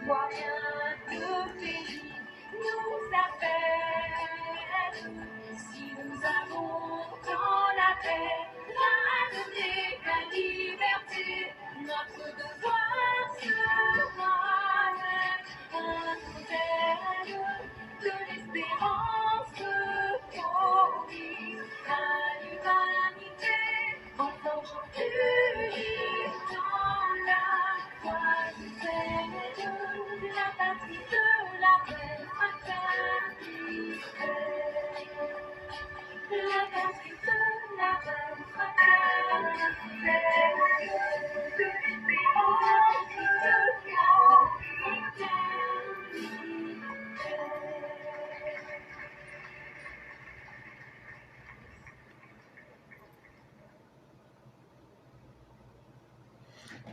Rien de pays nous appelle. Si nous avons dans la paix, rien n'est qu'à liberté. Notre devoir sera d'être un modèle de l'espérance promise à l'humanité. Enfants unis dans la foi du Seigneur, la patrie de la belle fraternité. La patrie de la belle fraternité. De l'espérance de l'éternité.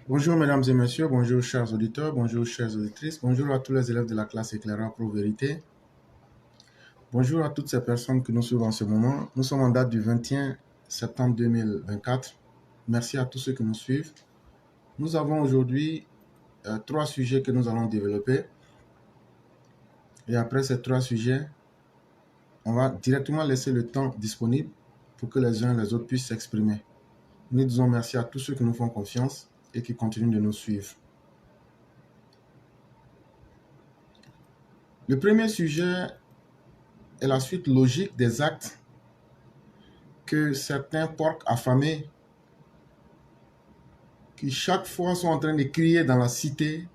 Bonjour mesdames et messieurs, bonjour chers auditeurs, bonjour chères auditrices, bonjour à tous les élèves de la classe éclaireur Pro Vérité. Bonjour à toutes ces personnes que nous suivent en ce moment. Nous sommes en date du 21 septembre 2024. Merci à tous ceux qui nous suivent. Nous avons aujourd'hui 3 sujets que nous allons développer. Et après ces 3 sujets, on va directement laisser le temps disponible pour que les uns et les autres puissent s'exprimer. Nous disons merci à tous ceux qui nous font confiance et qui continuent de nous suivre. Le premier sujet est la suite logique des actes que certains porcs affamés, qui chaque fois sont en train de crier dans la cité,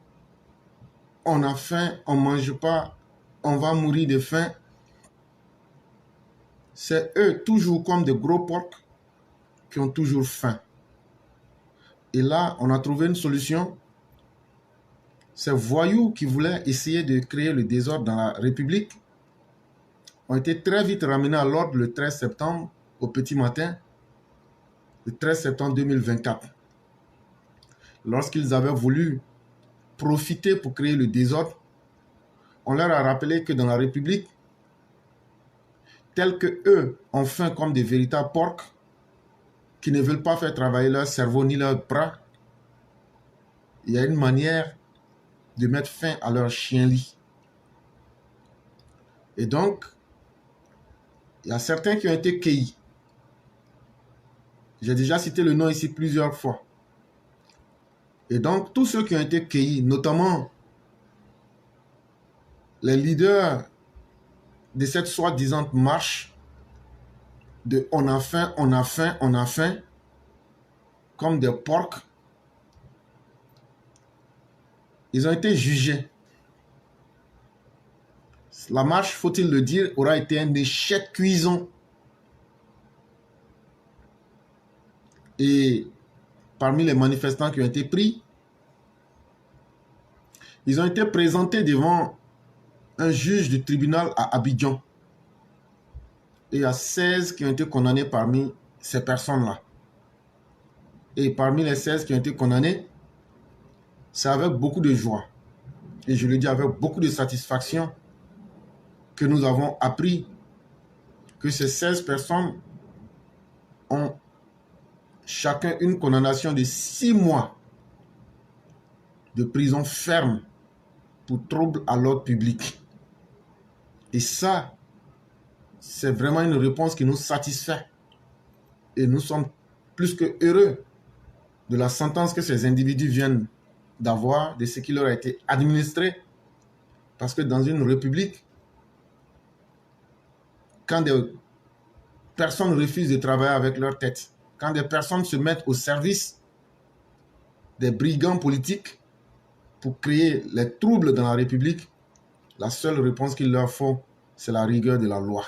on a faim, on ne mange pas, on va mourir de faim. C'est eux, toujours comme des gros porcs, qui ont toujours faim. Et là, on a trouvé une solution. Ces voyous qui voulaient essayer de créer le désordre dans la République ont été très vite ramenés à l'ordre le 13 septembre, au petit matin, le 13 septembre 2024. Lorsqu'ils avaient voulu profiter pour créer le désordre, on leur a rappelé que dans la République, tels que eux ont faim comme des véritables porcs, qui ne veulent pas faire travailler leur cerveau ni leurs bras, il y a une manière de mettre fin à leur chien-lit. Et donc, il y a certains qui ont été cueillis. J'ai déjà cité le nom ici plusieurs fois. Et donc, tous ceux qui ont été cueillis, notamment les leaders de cette soi-disant marche de on a faim, on a faim, on a faim, comme des porcs, ils ont été jugés. La marche, faut-il le dire, aura été un échec cuisant. Et parmi les manifestants qui ont été pris, ils ont été présentés devant un juge du tribunal à Abidjan. Et il y a 16 qui ont été condamnés parmi ces personnes-là. Et parmi les 16 qui ont été condamnés, c'est avec beaucoup de joie. Et je le dis avec beaucoup de satisfaction que nous avons appris que ces 16 personnes ont chacun une condamnation de 6 mois de prison ferme pour trouble à l'ordre public. Et ça, c'est vraiment une réponse qui nous satisfait. Et nous sommes plus que heureux de la sentence que ces individus viennent d'avoir, de ce qui leur a été administré. Parce que dans une république, quand des personnes refusent de travailler avec leur tête, quand des personnes se mettent au service des brigands politiques pour créer les troubles dans la République, la seule réponse qu'il leur faut, c'est la rigueur de la loi.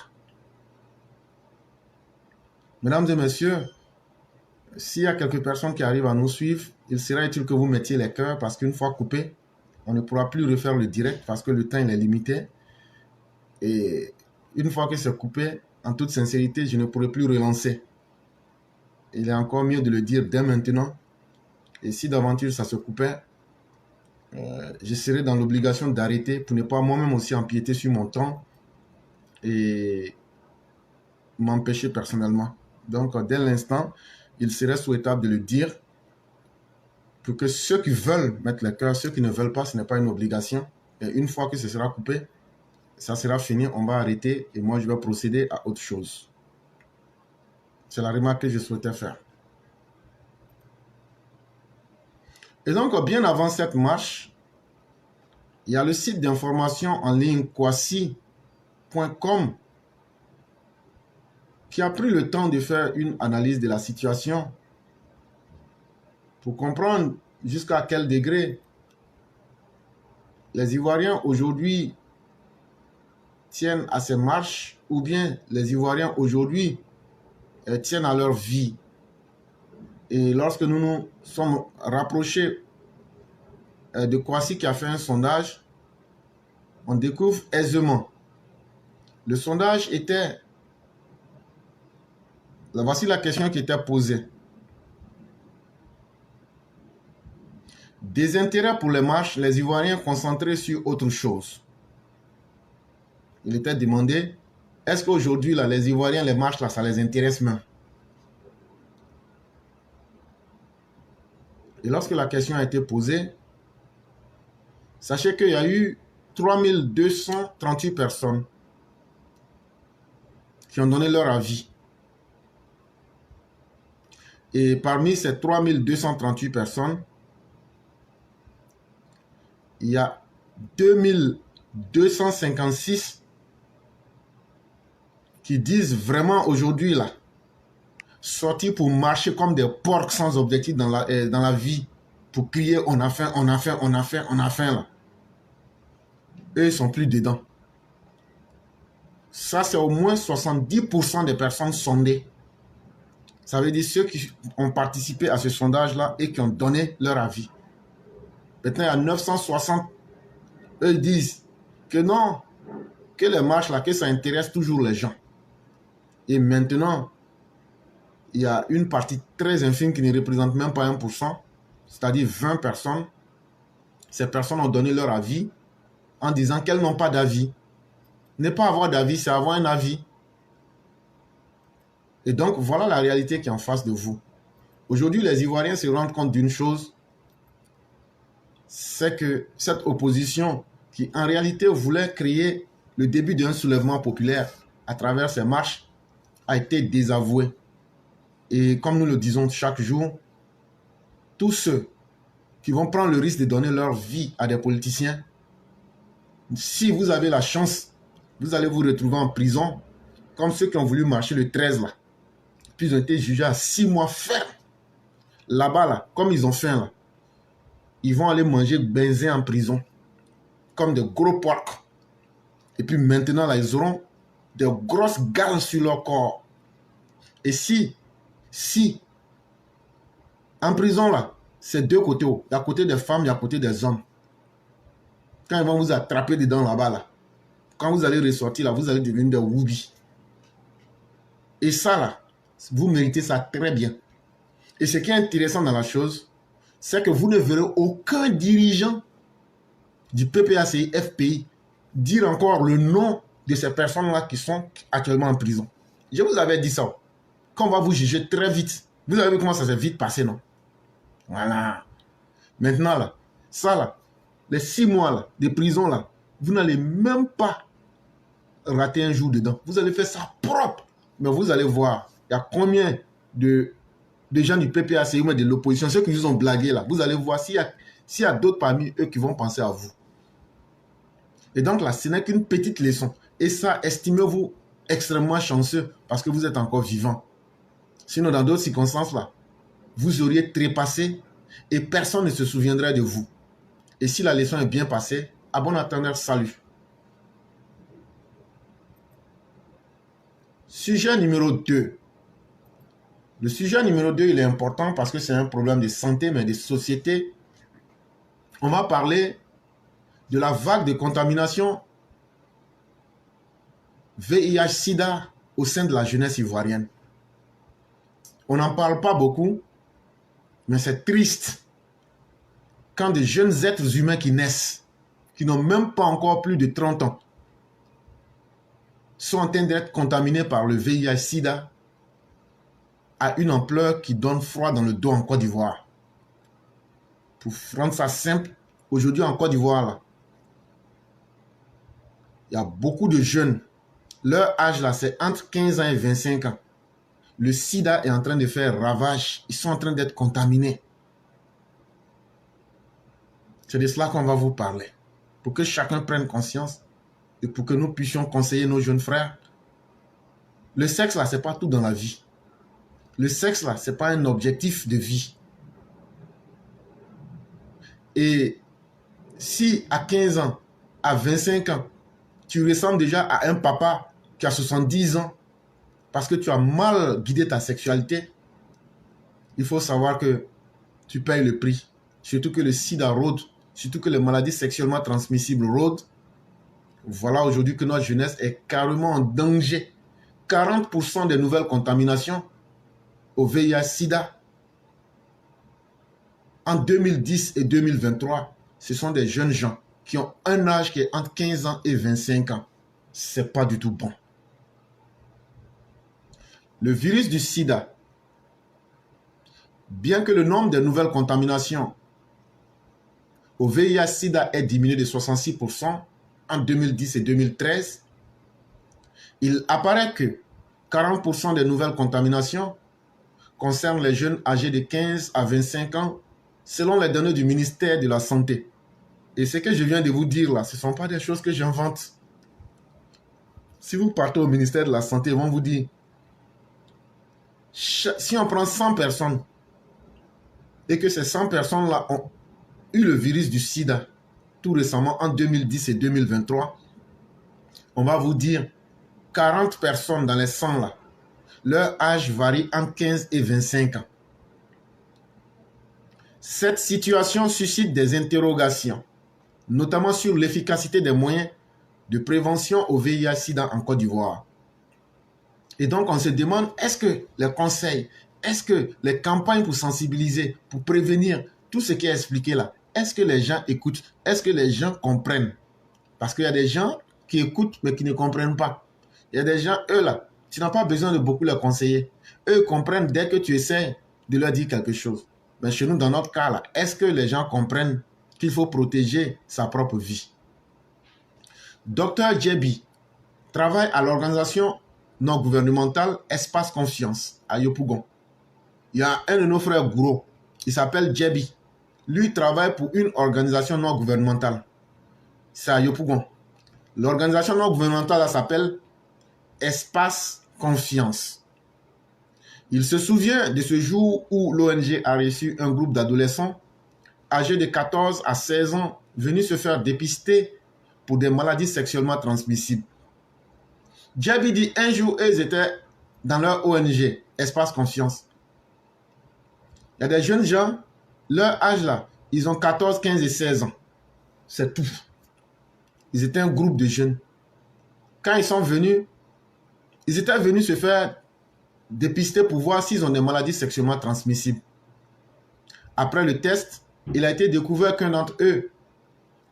Mesdames et messieurs, s'il y a quelques personnes qui arrivent à nous suivre, il serait utile que vous mettiez les cœurs parce qu'une fois coupé, on ne pourra plus refaire le direct parce que le temps il est limité. Et une fois que c'est coupé, en toute sincérité, je ne pourrai plus relancer. Il est encore mieux de le dire dès maintenant. Et si d'aventure ça se coupait, je serai dans l'obligation d'arrêter pour ne pas moi-même aussi empiéter sur mon temps et m'empêcher personnellement. Donc, dès l'instant, il serait souhaitable de le dire pour que ceux qui veulent mettre le cœur, ceux qui ne veulent pas, ce n'est pas une obligation. Et une fois que ce sera coupé, ça sera fini, on va arrêter et moi je vais procéder à autre chose. C'est la remarque que je souhaitais faire. Et donc, bien avant cette marche, il y a le site d'information en ligne kwasi.com qui a pris le temps de faire une analyse de la situation pour comprendre jusqu'à quel degré les Ivoiriens aujourd'hui tiennent à ces marches ou bien les Ivoiriens aujourd'hui tiennent à leur vie. Et lorsque nous nous sommes rapprochés de Kwasi qui a fait un sondage, on découvre aisément. Le sondage était... Voici la question qui était posée. Des intérêts pour les marches, les Ivoiriens concentrés sur autre chose. Il était demandé, est-ce qu'aujourd'hui, les Ivoiriens, les marches, là, ça les intéresse même? Et lorsque la question a été posée, sachez qu'il y a eu 3238 personnes qui ont donné leur avis. Et parmi ces 3238 personnes, il y a 2256 qui disent vraiment aujourd'hui là, sortir pour marcher comme des porcs sans objectif dans la vie, pour crier on a faim, on a faim, on a faim, on a faim là. Eux, ils sont plus dedans. Ça, c'est au moins 70% des personnes sondées. Ça veut dire ceux qui ont participé à ce sondage-là et qui ont donné leur avis. Maintenant, il y a 960. Eux disent que non, que les marches là, que ça intéresse toujours les gens. Et maintenant, il y a une partie très infime qui ne représente même pas 1%, c'est-à-dire 20 personnes. Ces personnes ont donné leur avis en disant qu'elles n'ont pas d'avis. Ne pas avoir d'avis, c'est avoir un avis. Et donc, voilà la réalité qui est en face de vous. Aujourd'hui, les Ivoiriens se rendent compte d'une chose, c'est que cette opposition qui, en réalité, voulait créer le début d'un soulèvement populaire à travers ces marches, a été désavouée. Et comme nous le disons chaque jour, tous ceux qui vont prendre le risque de donner leur vie à des politiciens, si vous avez la chance, vous allez vous retrouver en prison, comme ceux qui ont voulu marcher le 13 là. Puis ils ont été jugés à 6 mois ferme. Là-bas, là, comme ils ont faim, là, ils vont aller manger benzin en prison, comme des gros porcs. Et puis maintenant, là, ils auront des grosses garnes sur leur corps. Et si, en prison, là, c'est deux côtés. Il y a côté des femmes, il y a côté des hommes. Quand ils vont vous attraper dedans là-bas, là, quand vous allez ressortir, là, vous allez devenir des woubis. Et ça, là, vous méritez ça très bien. Et ce qui est intéressant dans la chose, c'est que vous ne verrez aucun dirigeant du PPACI, FPI, dire encore le nom de ces personnes-là qui sont actuellement en prison. Je vous avais dit ça. Quand on va vous juger très vite, vous avez vu comment ça s'est vite passé, non? Voilà. Maintenant, là, ça, là, les 6 mois là, de prison, là, vous n'allez même pas rater un jour dedans. Vous allez faire ça propre. Mais vous allez voir, il y a combien de gens du PPACI ou de l'opposition, ceux qui vous ont blagué là, vous allez voir s'il y a d'autres parmi eux qui vont penser à vous. Et donc là, ce n'est qu'une petite leçon. Et ça, estimez-vous extrêmement chanceux parce que vous êtes encore vivant. Sinon, dans d'autres circonstances là, vous auriez trépassé et personne ne se souviendrait de vous. Et si la leçon est bien passée, à bon entendeur, salut. Sujet numéro 2. Le sujet numéro 2, il est important parce que c'est un problème de santé, mais de société. On va parler de la vague de contamination VIH-Sida au sein de la jeunesse ivoirienne. On n'en parle pas beaucoup, mais c'est triste quand des jeunes êtres humains qui naissent, qui n'ont même pas encore plus de 30 ans, sont en train d'être contaminés par le VIH-Sida à une ampleur qui donne froid dans le dos en Côte d'Ivoire. Pour rendre ça simple, aujourd'hui en Côte d'Ivoire, là, il y a beaucoup de jeunes. Leur âge, là, c'est entre 15 ans et 25 ans. Le sida est en train de faire ravage. Ils sont en train d'être contaminés. C'est de cela qu'on va vous parler. Pour que chacun prenne conscience et pour que nous puissions conseiller nos jeunes frères. Le sexe, là, c'est pas tout dans la vie. Le sexe, là, c'est pas un objectif de vie. Et si à 15 ans, à 25 ans, tu ressembles déjà à un papa qui a 70 ans parce que tu as mal guidé ta sexualité, il faut savoir que tu payes le prix. Surtout que le sida rôde, surtout que les maladies sexuellement transmissibles rôdent. Voilà aujourd'hui que notre jeunesse est carrément en danger. 40% des nouvelles contaminations au VIH-Sida en 2010 et 2023, ce sont des jeunes gens qui ont un âge qui est entre 15 ans et 25 ans. C'est pas du tout bon. Le virus du sida, bien que le nombre de nouvelles contaminations au VIH-Sida ait diminué de 66% en 2010 et 2013, il apparaît que 40% des nouvelles contaminations concernent les jeunes âgés de 15 à 25 ans, selon les données du ministère de la Santé. Et ce que je viens de vous dire là, ce ne sont pas des choses que j'invente. Si vous partez au ministère de la Santé, ils vont vous dire, si on prend 100 personnes et que ces 100 personnes-là ont eu le virus du sida tout récemment en 2010 et 2023, on va vous dire 40 personnes dans les 100 là, leur âge varie entre 15 et 25 ans. Cette situation suscite des interrogations, notamment sur l'efficacité des moyens de prévention au VIH-Sida en Côte d'Ivoire. Et donc, on se demande, est-ce que les conseils, est-ce que les campagnes pour sensibiliser, pour prévenir tout ce qui est expliqué là, est-ce que les gens écoutent? Est-ce que les gens comprennent? Parce qu'il y a des gens qui écoutent mais qui ne comprennent pas. Il y a des gens, eux là, tu n'as pas besoin de beaucoup les conseiller. Eux comprennent dès que tu essaies de leur dire quelque chose. Mais chez nous, dans notre cas là, est-ce que les gens comprennent qu'il faut protéger sa propre vie? Dr Djebi travaille à l'organisation non gouvernementale Espace Confiance à Yopougon. Il y a un de nos frères Gouro, il s'appelle Djebi. Lui travaille pour une organisation non gouvernementale. C'est à Yopougon. L'organisation non gouvernementale s'appelle Espace Confiance. Il se souvient de ce jour où l'ONG a reçu un groupe d'adolescents âgés de 14 à 16 ans venus se faire dépister pour des maladies sexuellement transmissibles. Djabi dit un jour, ils étaient dans leur ONG, Espace Confiance. Il y a des jeunes gens, leur âge là, ils ont 14, 15 et 16 ans. C'est tout. Ils étaient un groupe de jeunes. Quand ils sont venus, ils étaient venus se faire dépister pour voir s'ils ont des maladies sexuellement transmissibles. Après le test, il a été découvert qu'un d'entre eux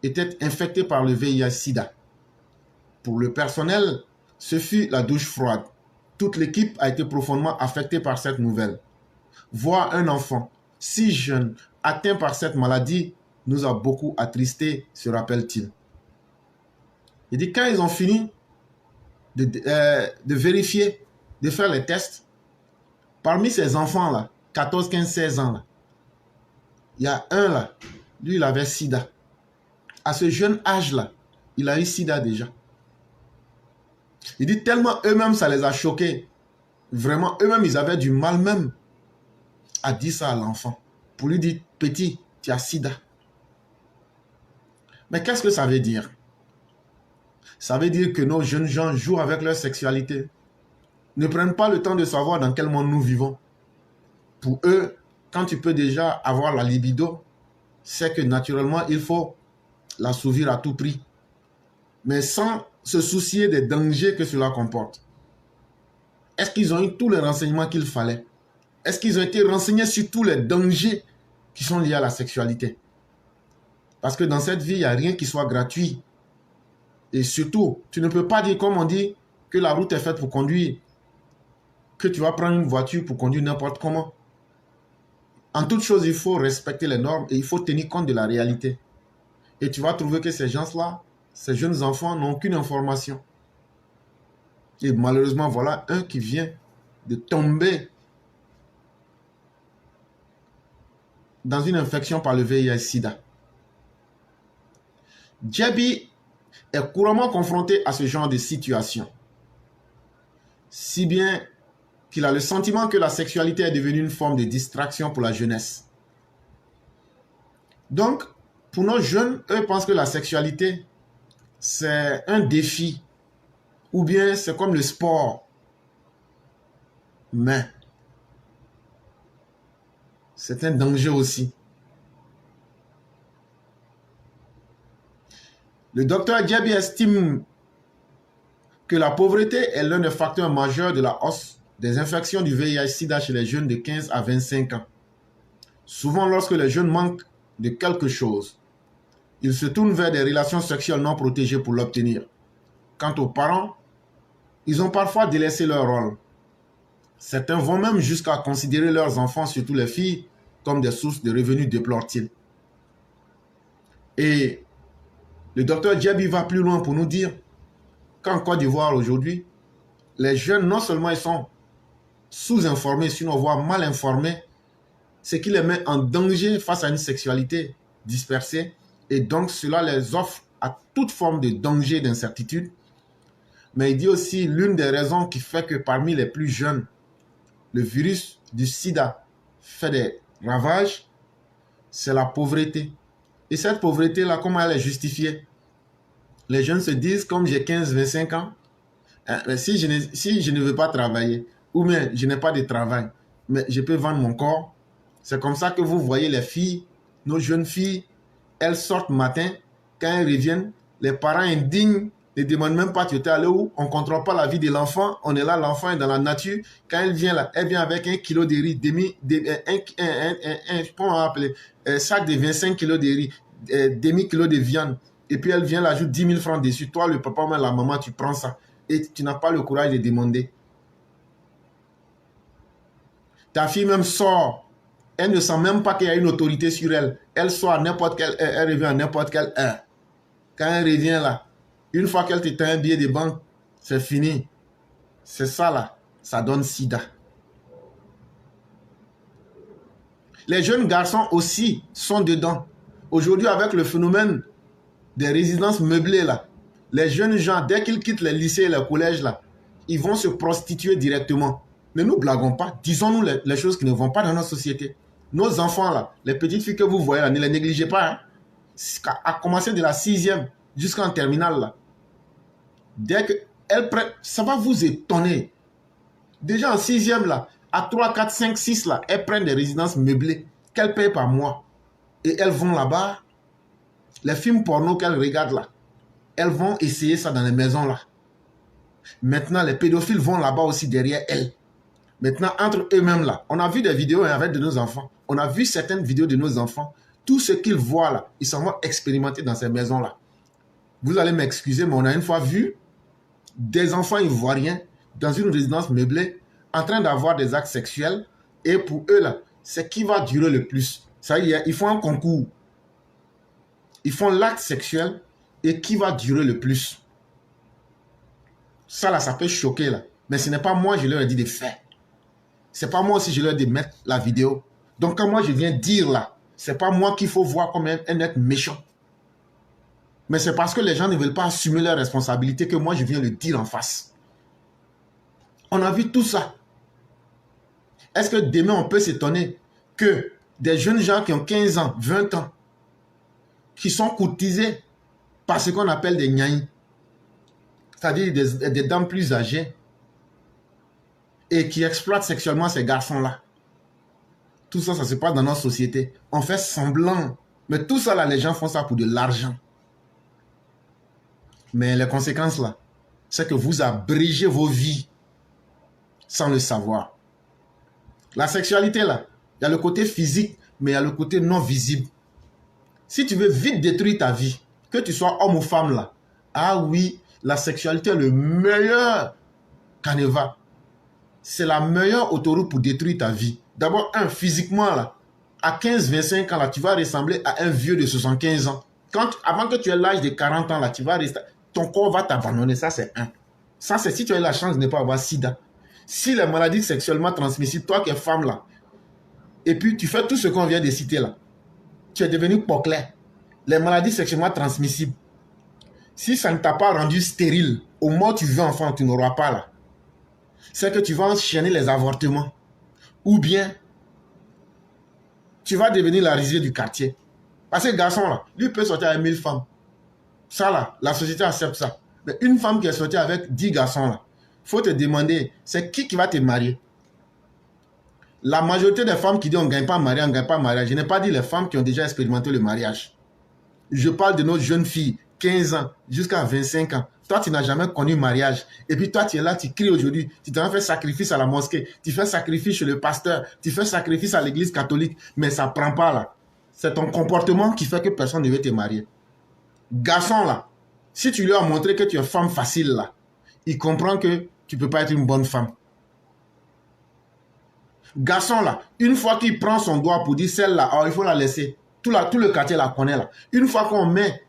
était infecté par le VIH-Sida. Pour le personnel, ce fut la douche froide. Toute l'équipe a été profondément affectée par cette nouvelle. Voir un enfant si jeune atteint par cette maladie nous a beaucoup attristés, se rappelle-t-il. Il dit quand ils ont fini de vérifier, de faire les tests, parmi ces enfants-là, 14, 15, 16 ans, là, il y a un là, lui il avait sida. À ce jeune âge-là, il a eu sida déjà. Il dit tellement eux-mêmes ça les a choqués. Vraiment, eux-mêmes ils avaient du mal même à dire ça à l'enfant. Pour lui dire, petit, tu as sida. Mais qu'est-ce que ça veut dire? Ça veut dire que nos jeunes gens jouent avec leur sexualité. Ne prennent pas le temps de savoir dans quel monde nous vivons. Pour eux, quand tu peux déjà avoir la libido, c'est que naturellement, il faut l'assouvir à tout prix. Mais sans se soucier des dangers que cela comporte. Est-ce qu'ils ont eu tous les renseignements qu'il fallait? Est-ce qu'ils ont été renseignés sur tous les dangers qui sont liés à la sexualité? Parce que dans cette vie, il n'y a rien qui soit gratuit. Et surtout, tu ne peux pas dire, comme on dit, que la route est faite pour conduire, que tu vas prendre une voiture pour conduire n'importe comment. En toute chose, il faut respecter les normes et il faut tenir compte de la réalité. Et tu vas trouver que ces gens-là, ces jeunes enfants n'ont aucune information. Et malheureusement, voilà un qui vient de tomber dans une infection par le VIH-Sida. Djebi est couramment confronté à ce genre de situation. Si bien qu'il a le sentiment que la sexualité est devenue une forme de distraction pour la jeunesse. Donc, pour nos jeunes, eux pensent que la sexualité, c'est un défi ou bien c'est comme le sport. Mais c'est un danger aussi. Le docteur Djebi estime que la pauvreté est l'un des facteurs majeurs de la hausse des infections du VIH-Sida chez les jeunes de 15 à 25 ans. Souvent, lorsque les jeunes manquent de quelque chose, ils se tournent vers des relations sexuelles non protégées pour l'obtenir. Quant aux parents, ils ont parfois délaissé leur rôle. Certains vont même jusqu'à considérer leurs enfants, surtout les filles, comme des sources de revenus, déplore-t-il. Et le docteur Djebi va plus loin pour nous dire qu'en Côte d'Ivoire aujourd'hui, les jeunes, non seulement ils sont sous-informés, sinon voire mal informés, ce qui les met en danger face à une sexualité dispersée, et donc cela les offre à toute forme de danger et d'incertitude. Mais il dit aussi l'une des raisons qui fait que parmi les plus jeunes, le virus du sida fait des ravages, c'est la pauvreté. Et cette pauvreté-là, comment elle est justifiée? Les jeunes se disent, comme j'ai 15-25 ans, si je ne veux pas travailler, ou bien je n'ai pas de travail, mais je peux vendre mon corps. C'est comme ça que vous voyez les filles, nos jeunes filles, elles sortent matin, quand elles reviennent, les parents indignes ne demandent même pas tu étais allé où, on ne contrôle pas la vie de l'enfant, on est là, l'enfant est dans la nature. Quand elle vient là, elle vient avec 1 kilo de riz, sac de 25 kilos de riz, demi-kilo de viande, et puis elle vient, elle ajoute 10 000 francs dessus. Toi, le papa ou la maman, tu prends ça, et tu n'as pas le courage de demander. Ta fille même sort. Elle ne sent même pas qu'il y a une autorité sur elle. Elle sort à n'importe quelle heure, elle revient à n'importe quelle heure. Quand elle revient là, une fois qu'elle te tend un billet de banque, c'est fini. C'est ça là, ça donne sida. Les jeunes garçons aussi sont dedans. Aujourd'hui, avec le phénomène des résidences meublées là, les jeunes gens, dès qu'ils quittent les lycées et les collèges là, ils vont se prostituer directement. Ne nous blaguons pas, disons-nous les choses qui ne vont pas dans notre société. Nos enfants là, les petites filles que vous voyez là, ne les négligez pas. Hein. À commencer de la 6e jusqu'en terminale là. Dès qu'elles prennent, ça va vous étonner. Déjà en 6e là, à 3, 4, 5, 6 là, elles prennent des résidences meublées qu'elles payent par mois. Et elles vont là-bas, les films porno qu'elles regardent là, elles vont essayer ça dans les maisons là. Maintenant, les pédophiles vont là-bas aussi derrière elles. Maintenant, entre eux-mêmes là, on a vu des vidéos avec de nos enfants. On a vu certaines vidéos de nos enfants. Tout ce qu'ils voient là, ils s'en vont expérimenter dans ces maisons là. Vous allez m'excuser, mais on a une fois vu des enfants ivoiriens dans une résidence meublée en train d'avoir des actes sexuels. Et pour eux là, c'est qui va durer le plus. Ça y est, ils font un concours. Ils font l'acte sexuel et qui va durer le plus. Ça là, ça peut choquer là. Mais ce n'est pas moi, je leur ai dit de faire. C'est pas moi aussi, je leur ai dit de mettre la vidéo. Donc quand moi je viens dire là, c'est pas moi qu'il faut voir comme un être méchant. Mais c'est parce que les gens ne veulent pas assumer leurs responsabilités que moi je viens le dire en face. On a vu tout ça. Est-ce que demain on peut s'étonner que des jeunes gens qui ont 15 ans, 20 ans, qui sont courtisés par ce qu'on appelle des gnaïs, c'est-à-dire des dames plus âgées, et qui exploitent sexuellement ces garçons-là. Tout ça, ça se passe dans notre société. On fait semblant. Mais tout ça, là, les gens font ça pour de l'argent. Mais les conséquences, là, c'est que vous abrégez vos vies sans le savoir. La sexualité, là, il y a le côté physique, mais il y a le côté non visible. Si tu veux vite détruire ta vie, que tu sois homme ou femme, là, ah oui, la sexualité est le meilleur canevas. C'est la meilleure autoroute pour détruire ta vie. D'abord, physiquement, là, à 15-25 ans, là, tu vas ressembler à un vieux de 75 ans. Avant que tu aies l'âge de 40 ans, là, ton corps va t'abandonner. Ça, c'est un. Ça, c'est si tu as la chance de ne pas avoir sida. Si les maladies sexuellement transmissibles, toi qui es femme, là, et puis tu fais tout ce qu'on vient de citer, là, tu es devenu clair. Les maladies sexuellement transmissibles, si ça ne t'a pas rendu stérile, au moment où tu veux enfant, tu n'auras pas, là. C'est que tu vas enchaîner les avortements. Ou bien, tu vas devenir la risée du quartier. Parce que le garçon, là, lui peut sortir avec 1000 femmes. Ça, là, la société accepte ça. Mais une femme qui est sortie avec 10 garçons, là, il faut te demander, c'est qui va te marier? La majorité des femmes qui disent on ne gagne pas mariage, on ne gagne pas mariage. Je n'ai pas dit les femmes qui ont déjà expérimenté le mariage. Je parle de nos jeunes filles, 15 ans jusqu'à 25 ans. Toi, tu n'as jamais connu mariage. Et puis toi, tu es là, tu cries aujourd'hui. Tu t'en fais sacrifice à la mosquée. Tu fais sacrifice chez le pasteur. Tu fais sacrifice à l'église catholique. Mais ça ne prend pas là. C'est ton comportement qui fait que personne ne veut te marier. Garçon là, si tu lui as montré que tu es femme facile là, il comprend que tu ne peux pas être une bonne femme. Garçon là, une fois qu'il prend son doigt pour dire celle-là, oh, il faut la laisser. Tout le quartier la connaît là. Une fois qu'on met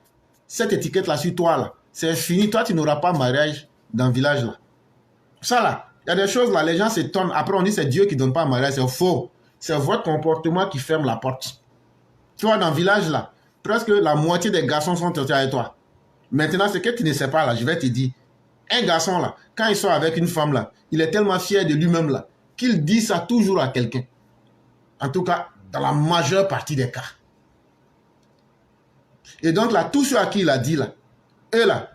cette étiquette là sur toi là, c'est fini. Toi, tu n'auras pas mariage dans le village là. Ça là, il y a des choses là, les gens s'étonnent. Après, on dit c'est Dieu qui ne donne pas mariage. C'est faux. C'est votre comportement qui ferme la porte. Tu vois, dans le village là, presque la moitié des garçons sont sortis avec toi. Maintenant, ce que tu ne sais pas là, je vais te dire. Un garçon là, quand il sort avec une femme là, il est tellement fier de lui-même là, qu'il dit ça toujours à quelqu'un. En tout cas, dans la majeure partie des cas. Et donc là, tous ceux à qui il a dit là,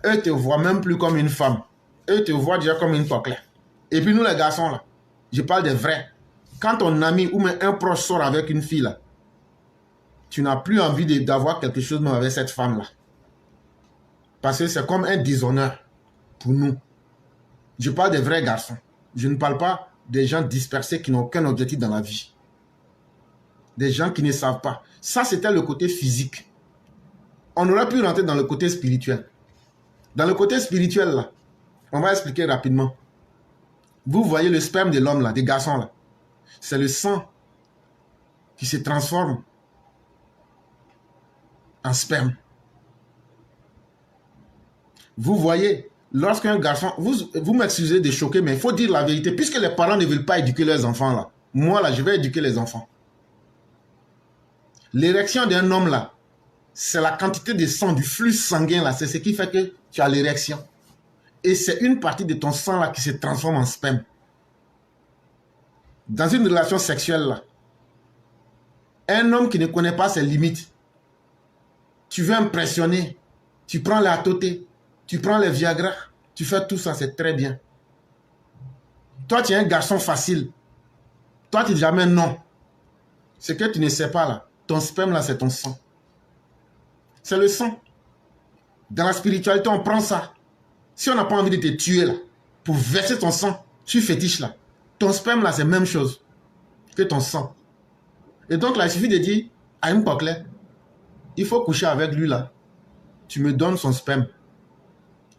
eux te voient même plus comme une femme. Eux te voient déjà comme une coquelette. Et puis nous les garçons là, je parle des vrais. Quand ton ami ou même un proche sort avec une fille là, tu n'as plus envie d'avoir quelque chose même avec cette femme là. Parce que c'est comme un déshonneur pour nous. Je parle des vrais garçons. Je ne parle pas des gens dispersés qui n'ont aucun objectif dans la vie. Des gens qui ne savent pas. Ça, c'était le côté physique. On aurait pu rentrer dans le côté spirituel. Dans le côté spirituel, là, on va expliquer rapidement. Vous voyez le sperme de l'homme, là, des garçons, là. C'est le sang qui se transforme en sperme. Vous voyez, lorsqu'un garçon... Vous m'excusez de choquer, mais il faut dire la vérité. Puisque les parents ne veulent pas éduquer leurs enfants, là. Moi, là, je vais éduquer les enfants. L'érection d'un homme, là, c'est la quantité de sang, du flux sanguin, là. C'est ce qui fait que tu as l'érection. Et c'est une partie de ton sang, là, qui se transforme en sperme. Dans une relation sexuelle, là, un homme qui ne connaît pas ses limites, tu veux impressionner, tu prends les atotés, tu prends les Viagra, tu fais tout ça, c'est très bien. Toi, tu es un garçon facile. Toi, tu dis jamais non. Ce que tu ne sais pas, là, ton sperme, là, c'est ton sang. C'est le sang. Dans la spiritualité, on prend ça. Si on n'a pas envie de te tuer, là, pour verser ton sang sur fétiche, là, ton sperme, là, c'est la même chose que ton sang. Et donc, là, il suffit de dire à une coquelette, il faut coucher avec lui, là. Tu me donnes son sperme.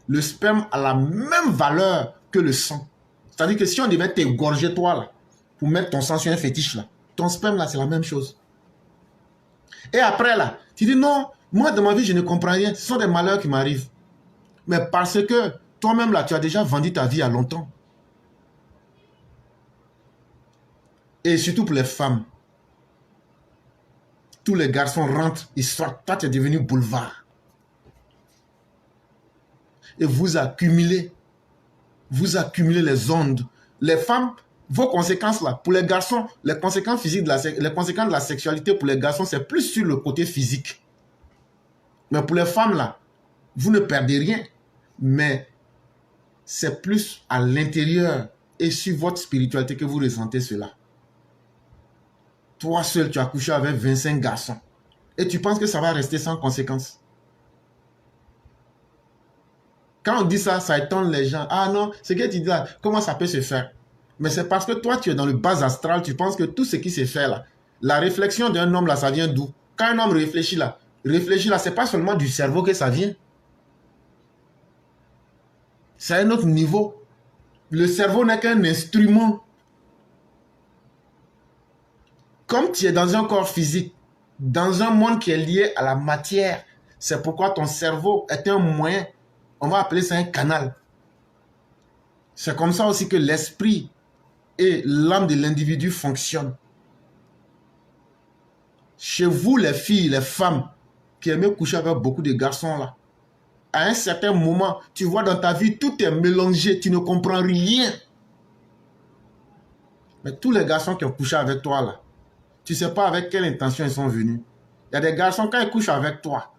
Le sperme a la même valeur que le sang. C'est-à-dire que si on devait t'égorger, toi, là, pour mettre ton sang sur un fétiche, là, ton sperme, là, c'est la même chose. Et après, là, tu dis non, moi, dans ma vie, je ne comprends rien. Ce sont des malheurs qui m'arrivent. Mais parce que toi-même, là, tu as déjà vendu ta vie à longtemps. Et surtout pour les femmes. Tous les garçons rentrent, ils sortent. Toi, tu es devenu boulevard. Et vous accumulez les ondes. Les femmes, vos conséquences là, pour les garçons, les conséquences physiques, les conséquences de la sexualité pour les garçons, c'est plus sur le côté physique. Mais pour les femmes là, vous ne perdez rien. Mais c'est plus à l'intérieur et sur votre spiritualité que vous ressentez cela. Toi seul, tu as couché avec 25 garçons. Et tu penses que ça va rester sans conséquence. Quand on dit ça, ça étonne les gens. Ah non, ce que tu dis là, comment ça peut se faire? Mais c'est parce que toi, tu es dans le bas astral, tu penses que tout ce qui se fait là, la réflexion d'un homme là, ça vient d'où? Quand un homme réfléchit là, c'est pas seulement du cerveau que ça vient. C'est un autre niveau. Le cerveau n'est qu'un instrument. Comme tu es dans un corps physique, dans un monde qui est lié à la matière, c'est pourquoi ton cerveau est un moyen, on va appeler ça un canal. C'est comme ça aussi que l'esprit et l'âme de l'individu fonctionnent. Chez vous, les filles, les femmes qui aiment coucher avec beaucoup de garçons là, à un certain moment, tu vois dans ta vie, tout est mélangé, tu ne comprends rien. Mais tous les garçons qui ont couché avec toi là, tu ne sais pas avec quelle intention ils sont venus. Il y a des garçons, quand ils couchent avec toi,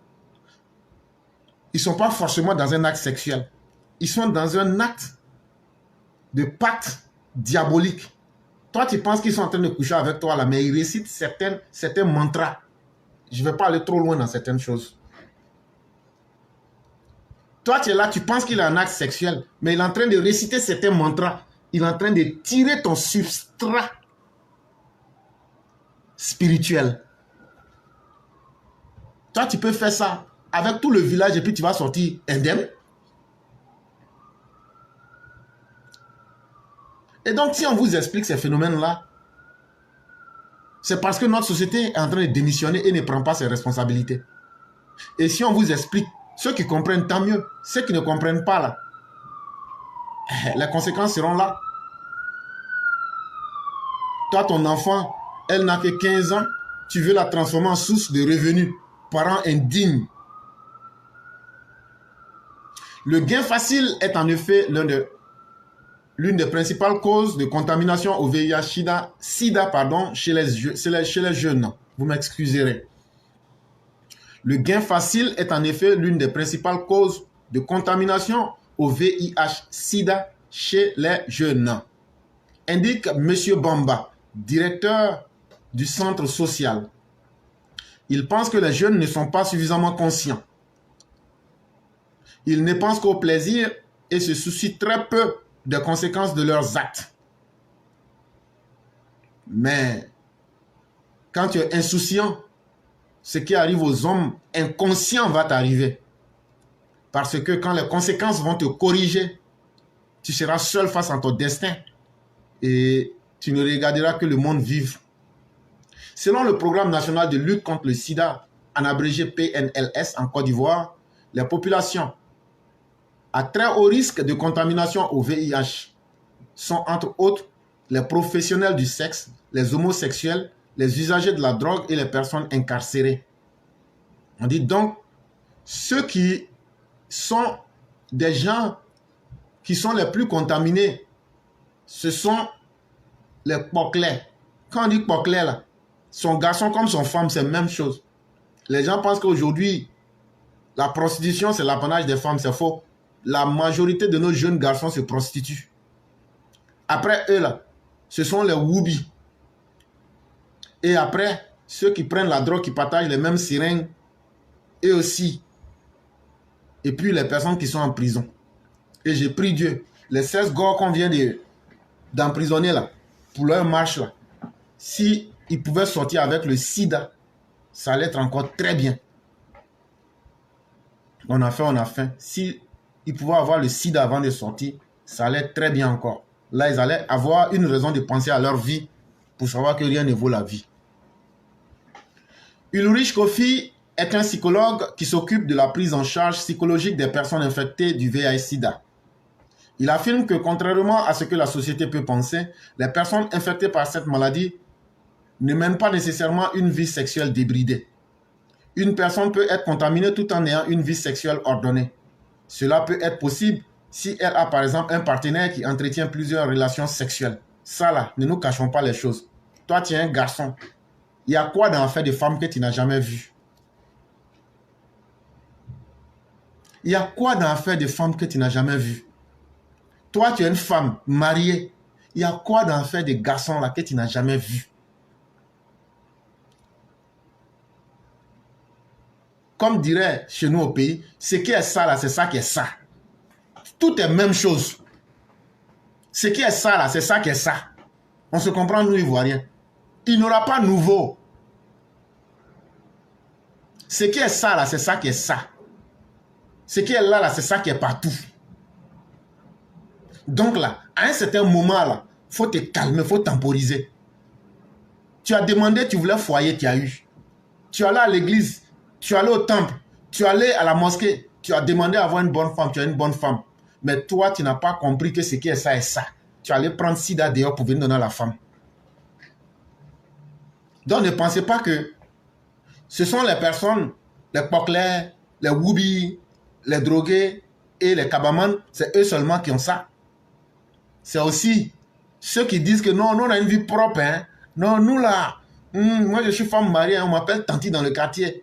ils ne sont pas forcément dans un acte sexuel. Ils sont dans un acte de pacte diabolique. Toi, tu penses qu'ils sont en train de coucher avec toi là, mais ils récitent certains mantras. Je ne vais pas aller trop loin dans certaines choses. Toi, tu es là, tu penses qu'il a un acte sexuel, mais il est en train de réciter certains mantras. Il est en train de tirer ton substrat spirituel. Toi, tu peux faire ça avec tout le village et puis tu vas sortir indemne. Et donc, si on vous explique ces phénomènes-là, c'est parce que notre société est en train de démissionner et ne prend pas ses responsabilités. Et si on vous explique, ceux qui comprennent, tant mieux. Ceux qui ne comprennent pas, là, les conséquences seront là. Toi, ton enfant, elle n'a que 15 ans, tu veux la transformer en source de revenus. Parents indignes. Le gain facile est en effet l'une des principales causes de contamination au VIH-Sida chez les jeunes. Vous m'excuserez. Le gain facile est en effet l'une des principales causes de contamination au VIH-Sida chez les jeunes. Indique M. Bamba, directeur du centre social. Il pense que les jeunes ne sont pas suffisamment conscients. Ils ne pensent qu'au plaisir et se soucient très peu des conséquences de leurs actes. Mais quand tu es insouciant, ce qui arrive aux hommes inconscients va t'arriver. Parce que quand les conséquences vont te corriger, tu seras seul face à ton destin et tu ne regarderas que le monde vivre. Selon le programme national de lutte contre le sida, en abrégé PNLS en Côte d'Ivoire, les populations à très haut risque de contamination au VIH sont entre autres les professionnels du sexe, les homosexuels, les usagers de la drogue et les personnes incarcérées. On dit donc, ceux qui sont des gens qui sont les plus contaminés, ce sont les poclés. Quand on dit poclés là, son garçon comme son femme, c'est la même chose. Les gens pensent qu'aujourd'hui, la prostitution, c'est l'apanage des femmes, c'est faux. La majorité de nos jeunes garçons se prostituent. Après eux là, ce sont les woubi. Et après, ceux qui prennent la drogue, qui partagent les mêmes seringues, eux aussi. Et puis les personnes qui sont en prison. Et j'ai pris Dieu, les 16 gars qu'on vient d'emprisonner là, pour leur marche là, si ils pouvaient sortir avec le sida, ça allait être encore très bien. On a fait. Si ils pouvaient avoir le sida avant de sortir, ça allait être très bien encore. Là, ils allaient avoir une raison de penser à leur vie pour savoir que rien ne vaut la vie. Ulrich Kofi est un psychologue qui s'occupe de la prise en charge psychologique des personnes infectées du VIH-Sida. Il affirme que contrairement à ce que la société peut penser, les personnes infectées par cette maladie ne mènent pas nécessairement une vie sexuelle débridée. Une personne peut être contaminée tout en ayant une vie sexuelle ordonnée. Cela peut être possible si elle a par exemple un partenaire qui entretient plusieurs relations sexuelles. Ça là, ne nous cachons pas les choses. Toi, tu es un garçon. Il y a quoi dans l'affaire des femmes que tu n'as jamais vu? Il y a quoi dans l'affaire des femmes que tu n'as jamais vu? Toi, tu es une femme mariée. Il y a quoi dans l'affaire des garçons là que tu n'as jamais vu? Comme dirait chez nous au pays, ce qui est ça là, c'est ça qui est ça. Tout est même chose. Ce qui est ça là, c'est ça qui est ça. On se comprend, nous Ivoiriens. Il n'y aura pas nouveau. Ce qui est ça là, c'est ça qui est ça. Ce qui est là, c'est ça qui est partout. Donc là, à un certain moment là, il faut te calmer, il faut temporiser. Tu as demandé, tu voulais foyer, tu as eu. Tu es allé à l'église, tu es allé au temple, tu es allé à la mosquée, tu as demandé à avoir une bonne femme, tu as une bonne femme. Mais toi, tu n'as pas compris que ce qui est ça est ça. Tu es allé prendre sida dehors pour venir donner à la femme. Donc ne pensez pas que ce sont les personnes, les poclers, les woubis, les drogués et les cabamans, c'est eux seulement qui ont ça. C'est aussi ceux qui disent que non, nous on a une vie propre. Hein. Non, nous là, moi je suis femme mariée, on m'appelle Tanti dans le quartier.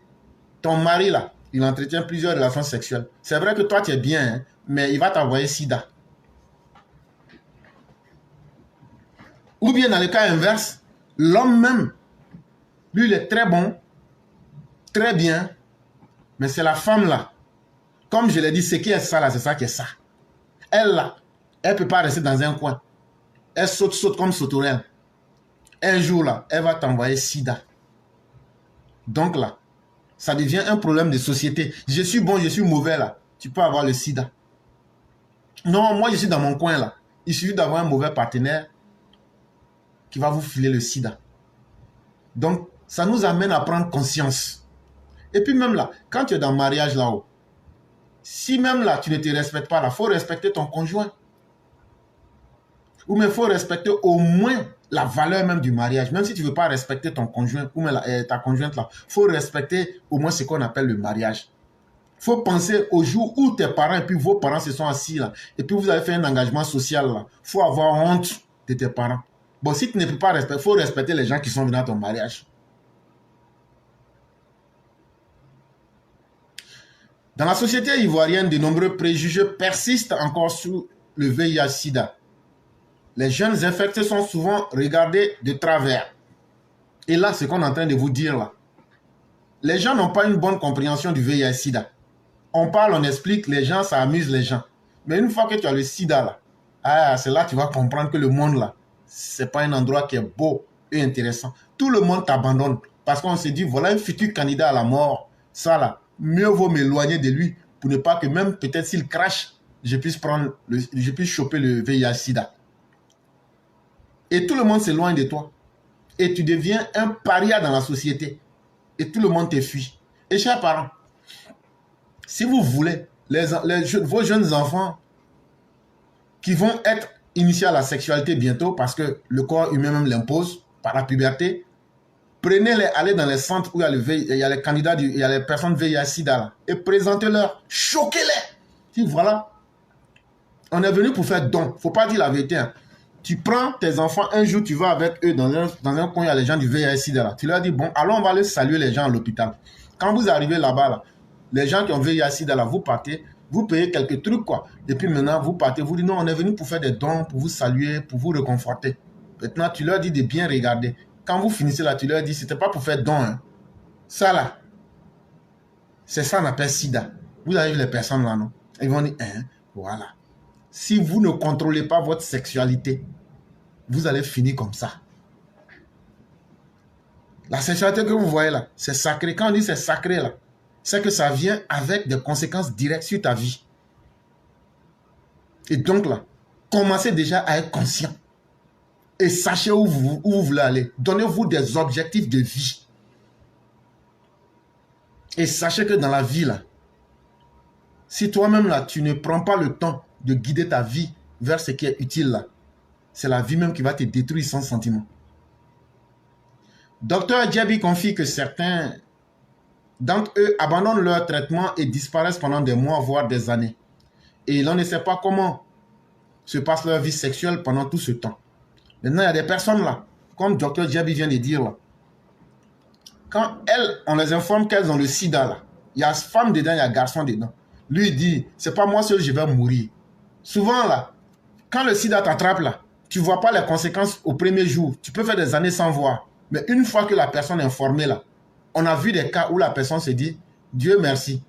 Ton mari là, il entretient plusieurs relations sexuelles. C'est vrai que toi tu es bien, hein, mais il va t'envoyer sida. Ou bien dans le cas inverse, l'homme même, lui il est très bon, très bien, mais c'est la femme là. Comme je l'ai dit, ce qui est ça là, c'est ça qui est ça. Elle là, elle ne peut pas rester dans un coin. Elle saute comme sauterelle. Un jour là, elle va t'envoyer sida. Donc là, ça devient un problème de société. Je suis bon, je suis mauvais là. Tu peux avoir le sida. Non, moi je suis dans mon coin là. Il suffit d'avoir un mauvais partenaire qui va vous filer le sida. Donc, ça nous amène à prendre conscience. Et puis même là, quand tu es dans le mariage là-haut, si même là, tu ne te respectes pas là, il faut respecter ton conjoint. Ou mais il faut respecter au moins la valeur même du mariage. Même si tu ne veux pas respecter ton conjoint ou même ta conjointe là, il faut respecter au moins ce qu'on appelle le mariage. Il faut penser au jour où tes parents et puis vos parents se sont assis là. Et puis vous avez fait un engagement social là. Il faut avoir honte de tes parents. Bon, si tu ne peux pas respecter, il faut respecter les gens qui sont venus à ton mariage. Dans la société ivoirienne, de nombreux préjugés persistent encore sur le VIH-Sida. Les jeunes infectés sont souvent regardés de travers. Et là, c'est ce qu'on est en train de vous dire là. Les gens n'ont pas une bonne compréhension du VIH-Sida. On parle, on explique, les gens, ça amuse les gens. Mais une fois que tu as le sida là, c'est là que tu vas comprendre que le monde là, c'est pas un endroit qui est beau et intéressant. Tout le monde t'abandonne parce qu'on se dit, voilà un futur candidat à la mort. Ça là, mieux vaut m'éloigner de lui pour ne pas que même peut-être s'il crache, je puisse choper le VIH-Sida. Et tout le monde s'éloigne de toi. Et tu deviens un paria dans la société. Et tout le monde te fuit. Et chers parents, si vous voulez, vos jeunes enfants qui vont être initiés à la sexualité bientôt, parce que le corps humain même l'impose par la puberté, prenez-les, allez dans les centres où il y a les candidats, il y a les personnes VIH-Sida là, et présentez-leur, choquez-les. Dis voilà, on est venu pour faire don. Il ne faut pas dire la vérité. Hein. Tu prends tes enfants, un jour tu vas avec eux dans un coin, il y a les gens du VIH-Sida là. Tu leur dis, bon, alors on va aller saluer les gens à l'hôpital. Quand vous arrivez là-bas, là, les gens qui ont VIH-Sida là, vous partez, vous payez quelques trucs quoi. Et puis maintenant, vous partez, vous dites non, on est venu pour faire des dons, pour vous saluer, pour vous réconforter. Maintenant, tu leur dis de bien regarder. Quand vous finissez là, tu leur dis, c'était pas pour faire don. Hein. Ça là, c'est ça qu'on appelle sida. Vous avez vu les personnes là, non? Ils vont dire, hein, voilà. Si vous ne contrôlez pas votre sexualité, vous allez finir comme ça. La sexualité que vous voyez là, c'est sacré. Quand on dit c'est sacré là, c'est que ça vient avec des conséquences directes sur ta vie. Et donc là, commencez déjà à être conscient. Et sachez où vous voulez aller. Donnez-vous des objectifs de vie. Et sachez que dans la vie là, si toi-même là, tu ne prends pas le temps de guider ta vie vers ce qui est utile là, c'est la vie même qui va te détruire sans sentiment. Docteur Djabi confie que certains d'entre eux abandonnent leur traitement et disparaissent pendant des mois, voire des années. Et l'on ne sait pas comment se passe leur vie sexuelle pendant tout ce temps. Maintenant, il y a des personnes là, comme Docteur Djabi vient de dire là, quand elles, on les informe qu'elles ont le sida là, il y a femme dedans, il y a garçon dedans. Lui dit, c'est pas moi seul, je vais mourir. Souvent là, quand le sida t'attrape là, tu ne vois pas les conséquences au premier jour. Tu peux faire des années sans voir. Mais une fois que la personne est informée là, on a vu des cas où la personne se dit, Dieu merci.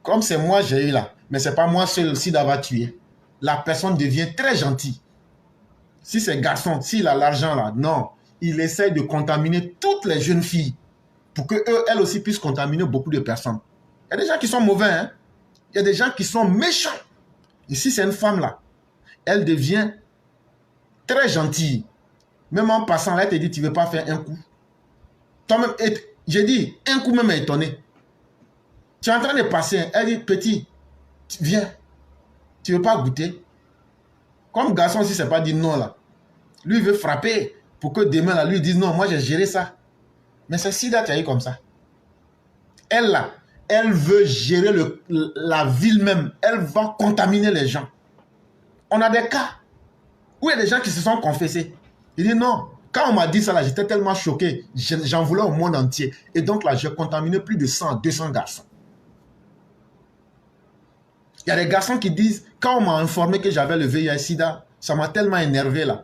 Comme c'est moi j'ai eu là, mais c'est pas moi seul, le sida va tuer. La personne devient très gentille. Si c'est garçon, s'il a l'argent là, non. Il essaie de contaminer toutes les jeunes filles pour qu'elles aussi puissent contaminer beaucoup de personnes. Il y a des gens qui sont mauvais, hein. Il y a des gens qui sont méchants. Et si c'est une femme là, elle devient très gentille. Même en passant là, elle te dit, tu ne veux pas faire un coup. Toi-même, j'ai dit, un coup même étonné. Tu es en train de passer. Elle dit, petit, viens. Tu ne veux pas goûter? Comme garçon, si c'est pas dit non là. Lui, il veut frapper pour que demain, là, lui dise non, moi j'ai géré ça. Mais c'est Sida qui a eu comme ça. Elle, là, elle veut gérer la ville même. Elle va contaminer les gens. On a des cas où il y a des gens qui se sont confessés. Il dit non. Quand on m'a dit ça, là, j'étais tellement choqué. J'en voulais au monde entier. Et donc là, j'ai contaminé plus de 100 à 200 garçons. Il y a des garçons qui disent, quand on m'a informé que j'avais le VIH-Sida, ça m'a tellement énervé là.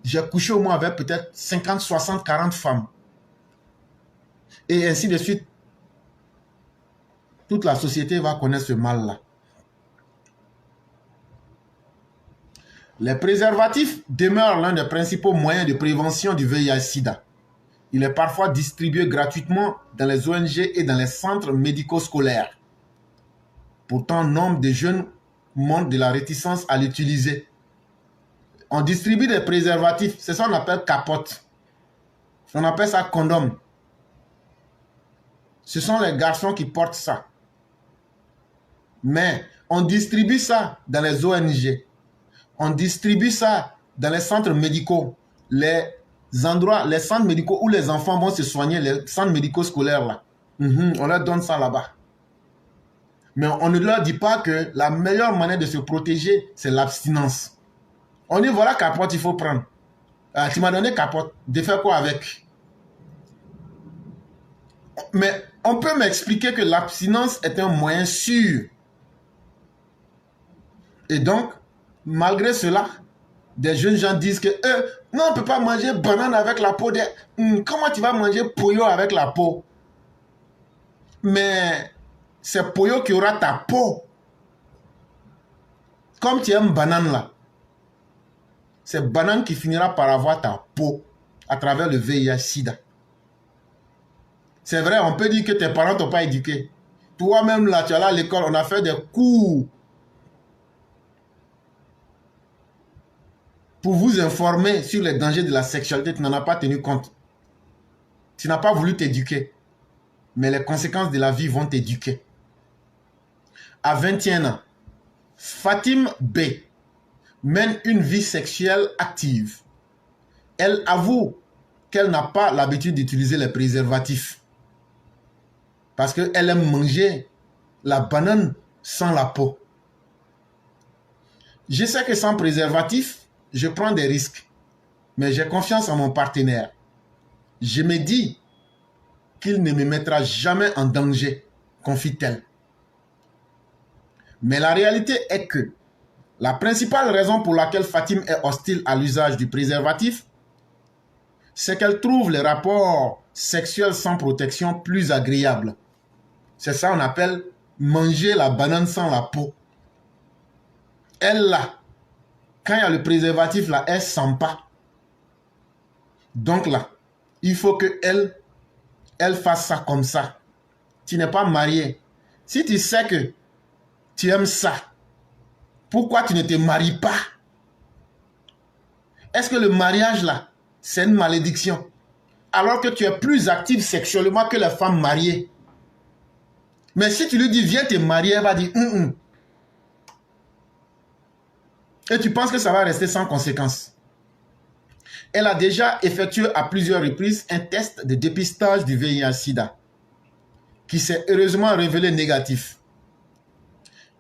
J'ai couché au moins avec peut-être 50, 60, 40 femmes. Et ainsi de suite. Toute la société va connaître ce mal-là. Les préservatifs demeurent l'un des principaux moyens de prévention du VIH-Sida. Il est parfois distribué gratuitement dans les ONG et dans les centres médico-scolaires. Pourtant, nombre de jeunes montrent de la réticence à l'utiliser. On distribue des préservatifs, c'est ça qu'on appelle capote. On appelle ça condom. Ce sont les garçons qui portent ça. Mais on distribue ça dans les ONG. On distribue ça dans les centres médicaux. Les endroits, les centres médicaux où les enfants vont se soigner, les centres médicaux scolaires là. On leur donne ça là-bas. Mais on ne leur dit pas que la meilleure manière de se protéger, c'est l'abstinence. On dit voilà capote, il faut prendre. Tu m'as donné capote, de faire quoi avec? Mais on peut m'expliquer que l'abstinence est un moyen sûr. Et donc, malgré cela, des jeunes gens disent que non, on ne peut pas manger banane avec la peau. Comment tu vas manger pollo avec la peau? Mais c'est pollo qui aura ta peau. Comme tu aimes banane là, c'est banane qui finira par avoir ta peau à travers le VIH-Sida. C'est vrai, on peut dire que tes parents ne t'ont pas éduqué. Toi-même là, tu es là à l'école, on a fait des cours pour vous informer sur les dangers de la sexualité. Tu n'en as pas tenu compte. Tu n'as pas voulu t'éduquer. Mais les conséquences de la vie vont t'éduquer. À 21 ans, Fatim B mène une vie sexuelle active. Elle avoue qu'elle n'a pas l'habitude d'utiliser les préservatifs. Parce qu'elle aime manger la banane sans la peau. Je sais que sans préservatif, je prends des risques. Mais j'ai confiance en mon partenaire. Je me dis qu'il ne me mettra jamais en danger, confie-t-elle. Mais la réalité est que la principale raison pour laquelle Fatim est hostile à l'usage du préservatif, c'est qu'elle trouve les rapports sexuels sans protection plus agréables. C'est ça qu'on appelle manger la banane sans la peau. Elle là, quand il y a le préservatif là, elle ne sent pas. Donc là, il faut qu'elle fasse ça comme ça. Tu n'es pas marié. Si tu sais que tu aimes ça, pourquoi tu ne te maries pas? Est-ce que le mariage là, c'est une malédiction? Alors que tu es plus active sexuellement que les femmes mariées. Mais si tu lui dis viens te marier, elle va dire Et tu penses que ça va rester sans conséquence. Elle a déjà effectué à plusieurs reprises un test de dépistage du VIH-Sida qui s'est heureusement révélé négatif.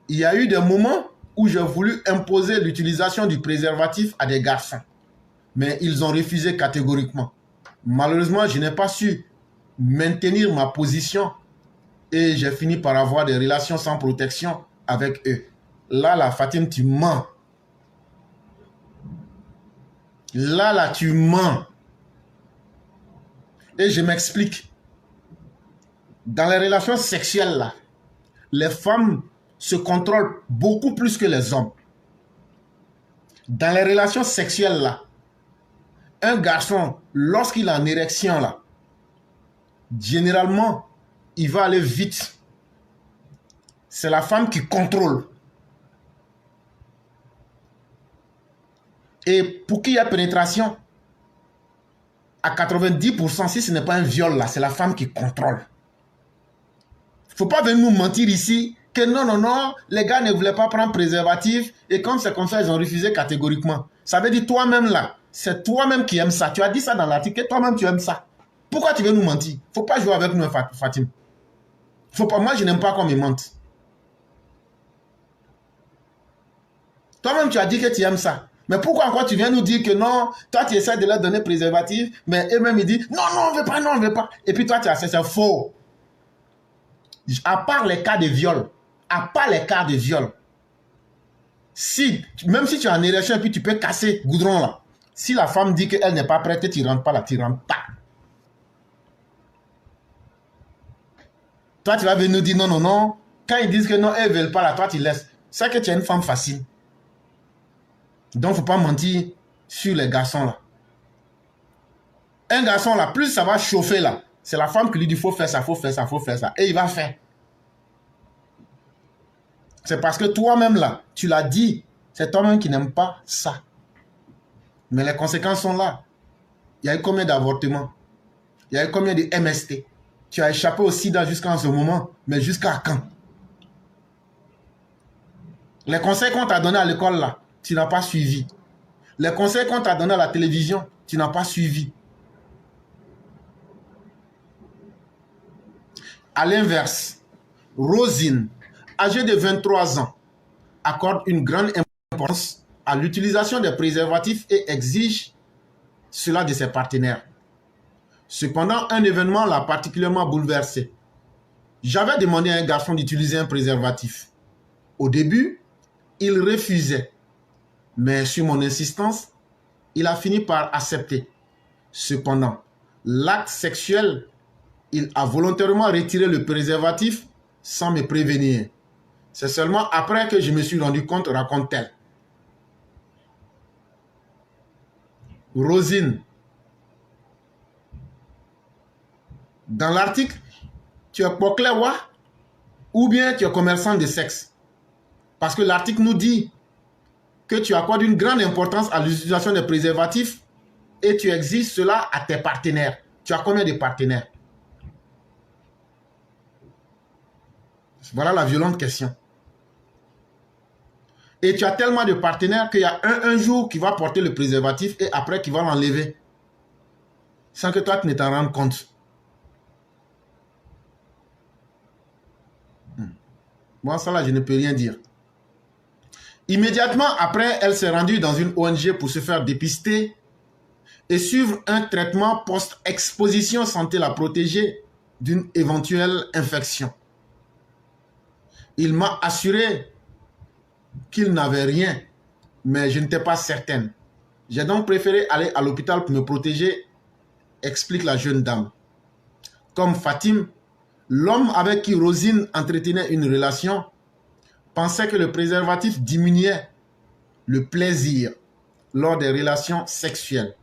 Il y a eu des moments où j'ai voulu imposer l'utilisation du préservatif à des garçons. Mais ils ont refusé catégoriquement. Malheureusement, je n'ai pas su maintenir ma position et j'ai fini par avoir des relations sans protection avec eux. Là, la Fatim, tu mens. Là, tu mens. Et je m'explique. Dans les relations sexuelles, là, les femmes se contrôlent beaucoup plus que les hommes. Dans les relations sexuelles, là, un garçon, lorsqu'il a une érection, là, généralement, il va aller vite. C'est la femme qui contrôle. Et pour qu'il y ait pénétration, à 90%, si ce n'est pas un viol là, c'est la femme qui contrôle. Il ne faut pas venir nous mentir ici que non, non, non, les gars ne voulaient pas prendre préservatif et comme c'est comme ça, ils ont refusé catégoriquement. Ça veut dire toi-même là, c'est toi-même qui aimes ça. Tu as dit ça dans l'article, toi-même tu aimes ça. Pourquoi tu veux nous mentir? Il ne faut pas jouer avec nous, Fatim. Faut pas, moi, je n'aime pas qu'on me mente. Toi-même, tu as dit que tu aimes ça. Mais pourquoi encore tu viens nous dire que non, toi, tu essaies de leur donner préservatif, mais eux-mêmes, ils disent non, non, on ne veut pas, non, on ne veut pas. Et puis toi, tu as c'est faux. À part les cas de viol, si, même si tu as une érection et puis tu peux casser goudron là, si la femme dit qu'elle n'est pas prête, tu ne rentres pas là, tu ne rentres pas. Toi, tu vas venir nous dire non, non, non. Quand ils disent que non, elles ne veulent pas là, toi, tu laisses. C'est que tu es une femme facile. Donc, il ne faut pas mentir sur les garçons là. Un garçon là, plus ça va chauffer là, c'est la femme qui lui dit faut faire ça, faut faire ça, faut faire ça. Et il va faire. C'est parce que toi-même là, tu l'as dit, c'est toi-même qui n'aime pas ça. Mais les conséquences sont là. Il y a eu combien d'avortements? Il y a eu combien de MST? Tu as échappé au sida jusqu'à ce moment, mais jusqu'à quand? Les conseils qu'on t'a donnés à l'école là, tu n'as pas suivi. Les conseils qu'on t'a donnés à la télévision, tu n'as pas suivi. À l'inverse, Rosine, âgée de 23 ans, accorde une grande importance à l'utilisation des préservatifs et exige cela de ses partenaires. Cependant, un événement l'a particulièrement bouleversée. J'avais demandé à un garçon d'utiliser un préservatif. Au début, il refusait. Mais sur mon insistance, il a fini par accepter. Cependant, l'acte sexuel, il a volontairement retiré le préservatif sans me prévenir. C'est seulement après que je me suis rendu compte, raconte-t-elle. Rosine, dans l'article, tu es Poklewa ou bien tu es commerçant de sexe. Parce que l'article nous dit que tu accordes une grande importance à l'utilisation des préservatifs et tu exiges cela à tes partenaires. Tu as combien de partenaires? Voilà la violente question. Et tu as tellement de partenaires qu'il y a un jour qui va porter le préservatif et après qui va l'enlever. Sans que toi tu ne t'en rendes compte. Moi, ça là, je ne peux rien dire. Immédiatement après, elle s'est rendue dans une ONG pour se faire dépister et suivre un traitement post-exposition censé la protéger d'une éventuelle infection. Il m'a assuré qu'il n'avait rien, mais je n'étais pas certaine. J'ai donc préféré aller à l'hôpital pour me protéger, explique la jeune dame. Comme Fatim, l'homme avec qui Rosine entretenait une relation pensait que le préservatif diminuait le plaisir lors des relations sexuelles.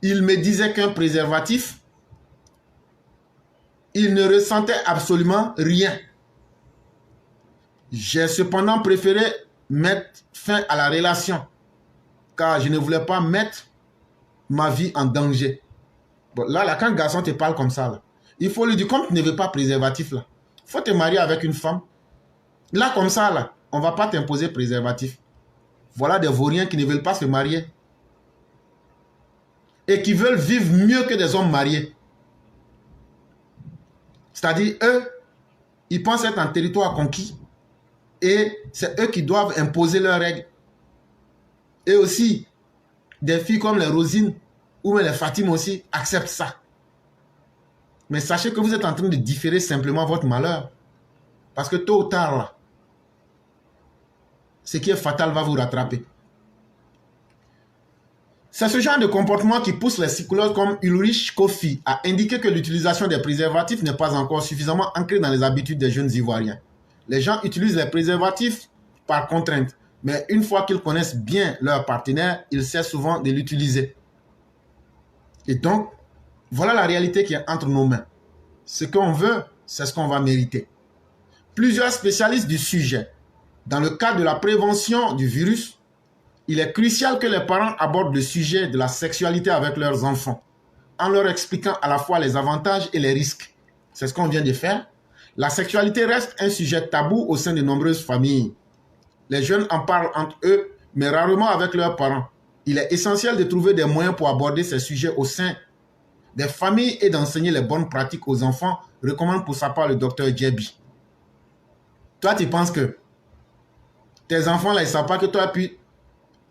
Il me disait qu'un préservatif, il ne ressentait absolument rien. J'ai cependant préféré mettre fin à la relation car je ne voulais pas mettre ma vie en danger. Bon, là, quand un garçon te parle comme ça, là, il faut lui dire, comme tu ne veux pas préservatif, là, il faut te marier avec une femme. Là, comme ça, là, on ne va pas t'imposer préservatif. Voilà des vauriens qui ne veulent pas se marier. Et qui veulent vivre mieux que des hommes mariés. C'est-à-dire, eux, ils pensent être en territoire conquis. Et c'est eux qui doivent imposer leurs règles. Et aussi, des filles comme les Rosines ou les Fatim aussi acceptent ça. Mais sachez que vous êtes en train de différer simplement votre malheur. Parce que tôt ou tard, là, ce qui est fatal va vous rattraper. C'est ce genre de comportement qui pousse les psychologues comme Ulrich Kofi à indiquer que l'utilisation des préservatifs n'est pas encore suffisamment ancrée dans les habitudes des jeunes Ivoiriens. Les gens utilisent les préservatifs par contrainte, mais une fois qu'ils connaissent bien leur partenaire, ils cessent souvent de l'utiliser. Et donc, voilà la réalité qui est entre nos mains. Ce qu'on veut, c'est ce qu'on va mériter. Plusieurs spécialistes du sujet, dans le cadre de la prévention du virus, Il est crucial que les parents abordent le sujet de la sexualité avec leurs enfants, en leur expliquant à la fois les avantages et les risques. C'est ce qu'on vient de faire. La sexualité reste un sujet tabou au sein de nombreuses familles. Les jeunes en parlent entre eux, mais rarement avec leurs parents. Il est essentiel de trouver des moyens pour aborder ces sujets au sein des familles et d'enseigner les bonnes pratiques aux enfants, recommande pour sa part le docteur Djebi. Toi, tu penses que tes enfants, là, ils ne savent pas que toi, puis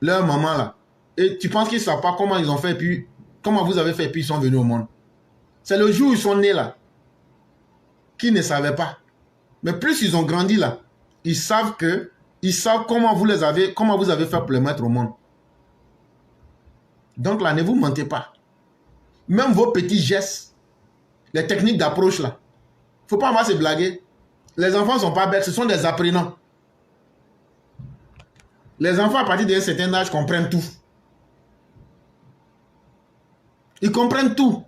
leur maman, là, et tu penses qu'ils ne savent pas comment ils ont fait, puis comment vous avez fait, puis ils sont venus au monde. C'est le jour où ils sont nés, là, qu'ils ne savaient pas. Mais plus ils ont grandi, là, ils savent comment vous avez fait pour les mettre au monde. Donc là, ne vous mentez pas. Même vos petits gestes, les techniques d'approche, là, il ne faut pas avoir se blaguer. Les enfants ne sont pas bêtes, ce sont des apprenants. Les enfants, à partir d'un certain âge, comprennent tout. Ils comprennent tout.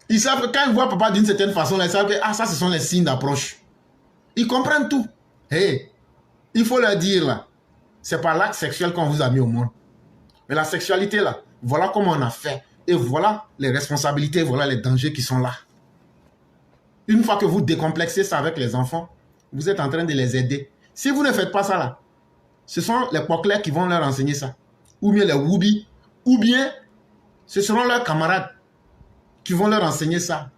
Ils savent que quand ils voient papa d'une certaine façon, ils savent que ça, ce sont les signes d'approche. Ils comprennent tout. Hey, il faut leur dire, là, c'est par l'acte sexuel qu'on vous a mis au monde. Mais la sexualité, là, voilà comment on a fait. Et voilà les responsabilités, voilà les dangers qui sont là. Une fois que vous décomplexez ça avec les enfants, vous êtes en train de les aider. Si vous ne faites pas ça là, ce sont les poclers qui vont leur enseigner ça. Ou bien les woubis. Ou bien, ce seront leurs camarades qui vont leur enseigner ça.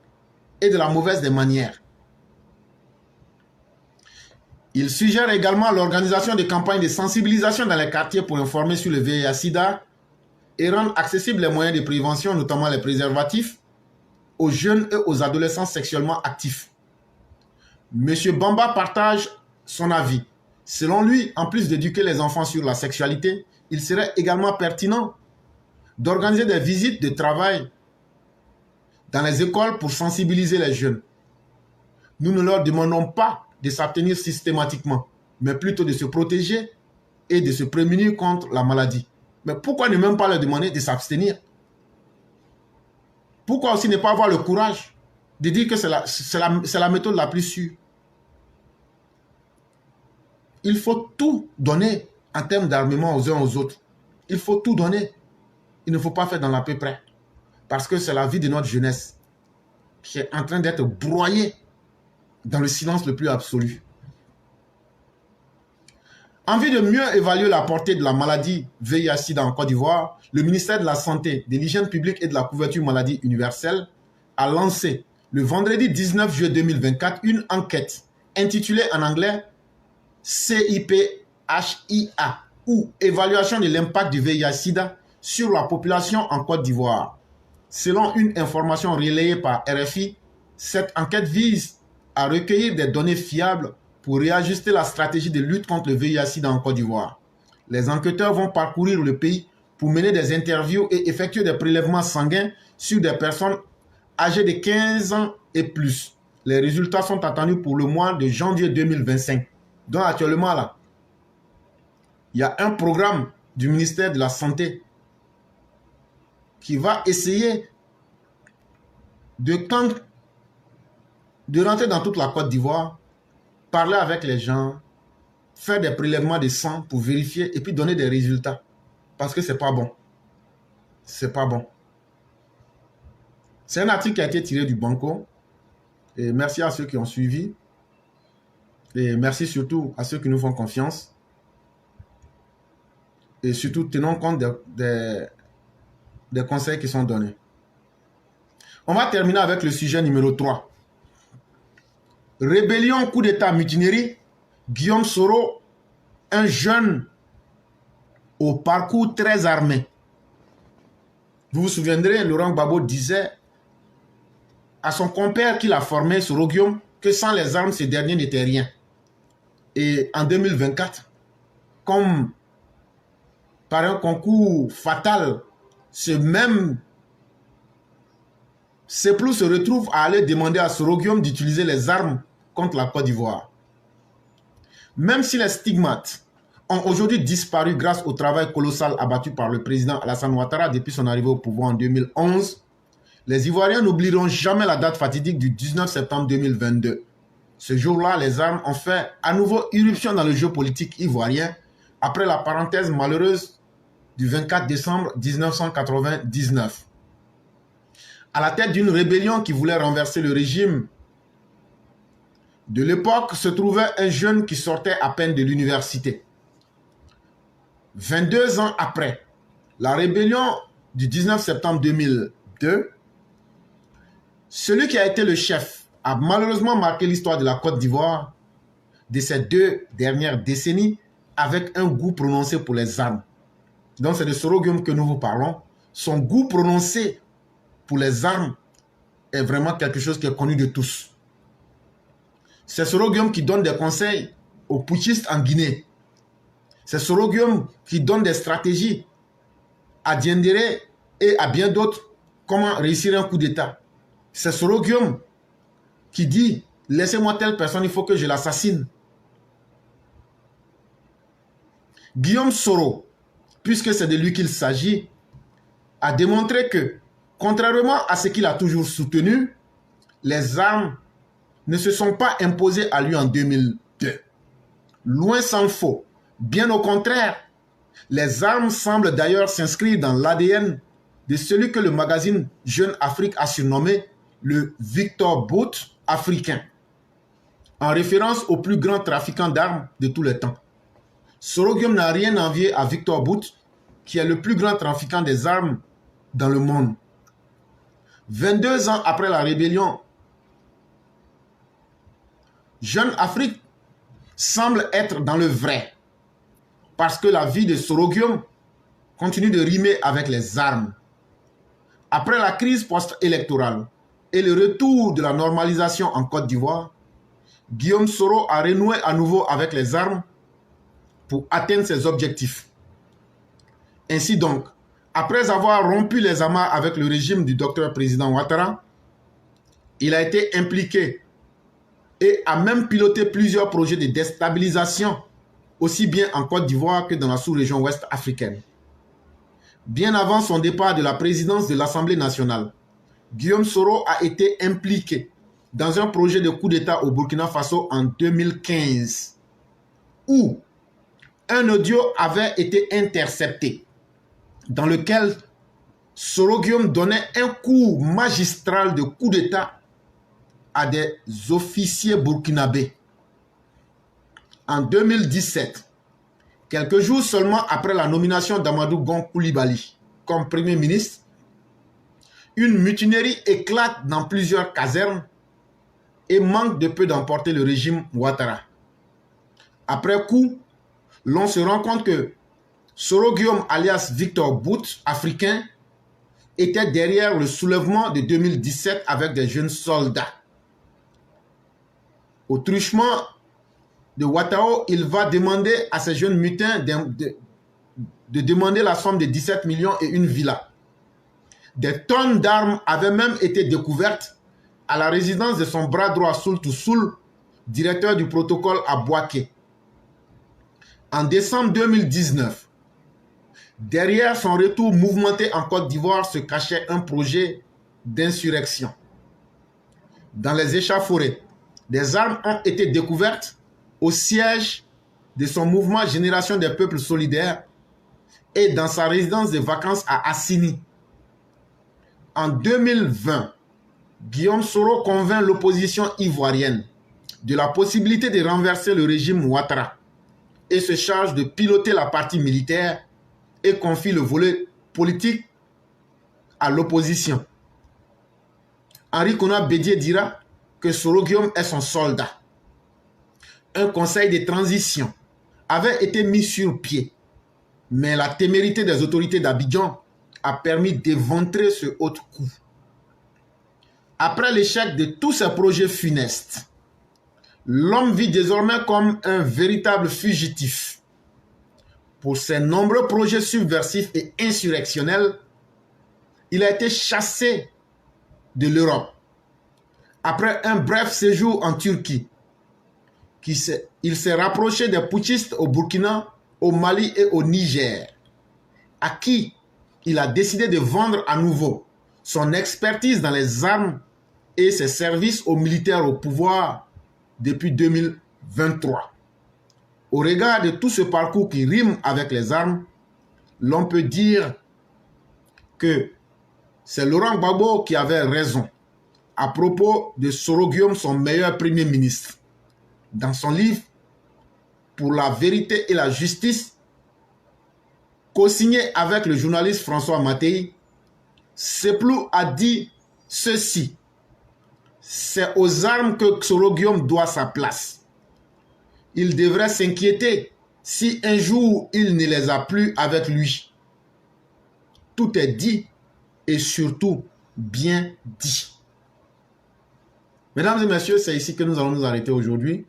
Et de la mauvaise des manières. Il suggère également l'organisation de campagnes de sensibilisation dans les quartiers pour informer sur le VIH-Sida et rendre accessibles les moyens de prévention, notamment les préservatifs, aux jeunes et aux adolescents sexuellement actifs. Monsieur Bamba partage son avis. Selon lui, en plus d'éduquer les enfants sur la sexualité, il serait également pertinent d'organiser des visites de travail dans les écoles pour sensibiliser les jeunes. Nous ne leur demandons pas de s'abstenir systématiquement, mais plutôt de se protéger et de se prémunir contre la maladie. Mais pourquoi ne même pas leur demander de s'abstenir? Pourquoi aussi ne pas avoir le courage de dire que c'est la méthode la plus sûre? Il faut tout donner en termes d'armement aux uns aux autres. Il faut tout donner. Il ne faut pas faire dans la peu près. Parce que c'est la vie de notre jeunesse qui est en train d'être broyée dans le silence le plus absolu. En vue de mieux évaluer la portée de la maladie VIH-Sida en Côte d'Ivoire, le ministère de la Santé, de l'Hygiène publique et de la couverture maladie universelle a lancé le vendredi 19 juillet 2024 une enquête intitulée en anglais CIPHIA ou Évaluation de l'impact du VIH-Sida sur la population en Côte d'Ivoire. Selon une information relayée par RFI, cette enquête vise à recueillir des données fiables pour réajuster la stratégie de lutte contre le VIH-Sida en Côte d'Ivoire. Les enquêteurs vont parcourir le pays pour mener des interviews et effectuer des prélèvements sanguins sur des personnes âgées de 15 ans et plus. Les résultats sont attendus pour le mois de janvier 2025. Donc actuellement là, il y a un programme du ministère de la Santé qui va essayer de rentrer dans toute la Côte d'Ivoire, parler avec les gens, faire des prélèvements de sang pour vérifier et puis donner des résultats. Parce que c'est pas bon. C'est pas bon. C'est un article qui a été tiré du Banco. Et merci à ceux qui ont suivi. Et merci surtout à ceux qui nous font confiance. Et surtout, tenons compte des conseils qui sont donnés. On va terminer avec le sujet numéro 3. Rébellion, coup d'état, mutinerie. Guillaume Soro, un jeune au parcours très armé. Vous vous souviendrez, Laurent Gbagbo disait à son compère qu'il a formé, Soro Guillaume, que sans les armes, ce dernier n'était rien. Et en 2024, comme par un concours fatal, ce même Seplou se retrouve à aller demander à Soro Guillaume d'utiliser les armes contre la Côte d'Ivoire. Même si les stigmates ont aujourd'hui disparu grâce au travail colossal abattu par le président Alassane Ouattara depuis son arrivée au pouvoir en 2011, les Ivoiriens n'oublieront jamais la date fatidique du 19 septembre 2022. Ce jour-là, les armes ont fait à nouveau irruption dans le jeu politique ivoirien, après la parenthèse malheureuse du 24 décembre 1999. À la tête d'une rébellion qui voulait renverser le régime de l'époque se trouvait un jeune qui sortait à peine de l'université. 22 ans après la rébellion du 19 septembre 2002, celui qui a été le chef a malheureusement marqué l'histoire de la Côte d'Ivoire de ces 2 dernières décennies avec un goût prononcé pour les armes. Donc c'est de Soro Guillaume que nous vous parlons. Son goût prononcé pour les armes est vraiment quelque chose qui est connu de tous. C'est Soro Guillaume qui donne des conseils aux putschistes en Guinée. C'est Soro Guillaume qui donne des stratégies à Diendéré et à bien d'autres comment réussir un coup d'État. C'est Soro Guillaume qui dit « Laissez-moi telle personne, il faut que je l'assassine ». Guillaume Soro, puisque c'est de lui qu'il s'agit, a démontré que, contrairement à ce qu'il a toujours soutenu, les armes ne se sont pas imposées à lui en 2002. Loin s'en faut. Bien au contraire, les armes semblent d'ailleurs s'inscrire dans l'ADN de celui que le magazine Jeune Afrique a surnommé le Victor Bout africain, en référence au plus grand trafiquant d'armes de tous les temps. Soro Guillaume n'a rien envié à Victor Bout, qui est le plus grand trafiquant des armes dans le monde. 22 ans après la rébellion, Jeune Afrique semble être dans le vrai, parce que la vie de Soro Guillaume continue de rimer avec les armes. Après la crise post-électorale et le retour de la normalisation en Côte d'Ivoire, Guillaume Soro a renoué à nouveau avec les armes pour atteindre ses objectifs. Ainsi donc, après avoir rompu les amarres avec le régime du docteur président Ouattara, il a été impliqué et a même piloté plusieurs projets de déstabilisation, aussi bien en Côte d'Ivoire que dans la sous-région ouest africaine. Bien avant son départ de la présidence de l'Assemblée nationale, Guillaume Soro a été impliqué dans un projet de coup d'État au Burkina Faso en 2015, où un audio avait été intercepté, dans lequel Soro Guillaume donnait un cours magistral de coup d'État à des officiers burkinabés. En 2017, quelques jours seulement après la nomination d'Amadou Gon Coulibaly comme Premier ministre, une mutinerie éclate dans plusieurs casernes et manque de peu d'emporter le régime Ouattara. Après coup, l'on se rend compte que Soro Guillaume alias Victor Bout africain était derrière le soulèvement de 2017 avec des jeunes soldats. Au truchement de Ouattara, il va demander à ces jeunes mutins de demander la somme de 17 millions et une villa. Des tonnes d'armes avaient même été découvertes à la résidence de son bras droit Soul to Soul, directeur du protocole à Bouaké. En décembre 2019, derrière son retour mouvementé en Côte d'Ivoire se cachait un projet d'insurrection. Dans les échauffourées, des armes ont été découvertes au siège de son mouvement Génération des Peuples Solidaires et dans sa résidence de vacances à Assini. En 2020, Guillaume Soro convainc l'opposition ivoirienne de la possibilité de renverser le régime Ouattara et se charge de piloter la partie militaire et confie le volet politique à l'opposition. Henri Konan Bédié dira que Soro Guillaume est son soldat. Un conseil de transition avait été mis sur pied, mais la témérité des autorités d'Abidjan a permis d'éventrer ce haut coup. Après l'échec de tous ces projets funestes, l'homme vit désormais comme un véritable fugitif. Pour ses nombreux projets subversifs et insurrectionnels, il a été chassé de l'Europe. Après un bref séjour en Turquie, il s'est rapproché des putschistes au Burkina, au Mali et au Niger, à qui il a décidé de vendre à nouveau son expertise dans les armes et ses services aux militaires au pouvoir depuis 2023. Au regard de tout ce parcours qui rime avec les armes, l'on peut dire que c'est Laurent Gbagbo qui avait raison à propos de Soro Guillaume, son meilleur premier ministre. Dans son livre « Pour la vérité et la justice », co-signé avec le journaliste François Mattei, Seplou a dit ceci: c'est aux armes que Soro Guillaume doit sa place. Il devrait s'inquiéter si un jour il ne les a plus avec lui. Tout est dit et surtout bien dit. Mesdames et messieurs, c'est ici que nous allons nous arrêter aujourd'hui.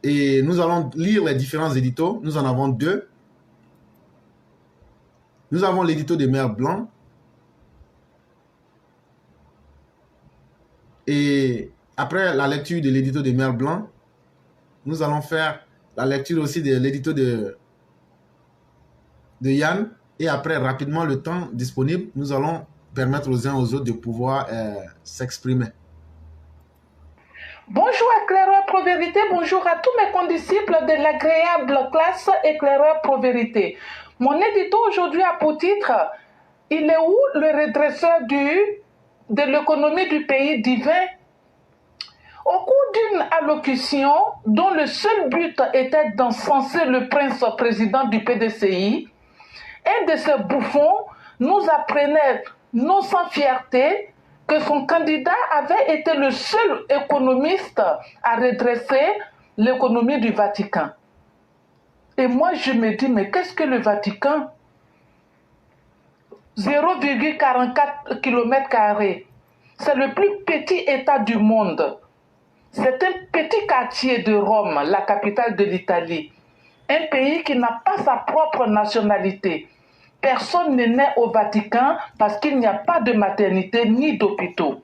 Et nous allons lire les différents éditos. Nous en avons deux. Nous avons l'édito des Mères Blancs. Et après la lecture de l'édito des Mères Blancs, nous allons faire la lecture aussi de l'édito de Yann. Et après, rapidement, le temps disponible, nous allons permettre aux uns aux autres de pouvoir s'exprimer. Bonjour éclaireur Pro-Vérité, bonjour à tous mes condisciples de l'agréable classe éclaireur Pro-Vérité. Mon édito aujourd'hui a pour titre « Il est où le redresseur de l'économie du pays divin ?» Au cours d'une allocution dont le seul but était d'encenser le prince président du PDCI, un de ces bouffons nous apprenait, non sans fierté, que son candidat avait été le seul économiste à redresser l'économie du Vatican. Et moi, je me dis, mais qu'est-ce que le Vatican? 0,44 km². C'est le plus petit État du monde. C'est un petit quartier de Rome, la capitale de l'Italie. Un pays qui n'a pas sa propre nationalité. Personne n'est né au Vatican parce qu'il n'y a pas de maternité ni d'hôpitaux.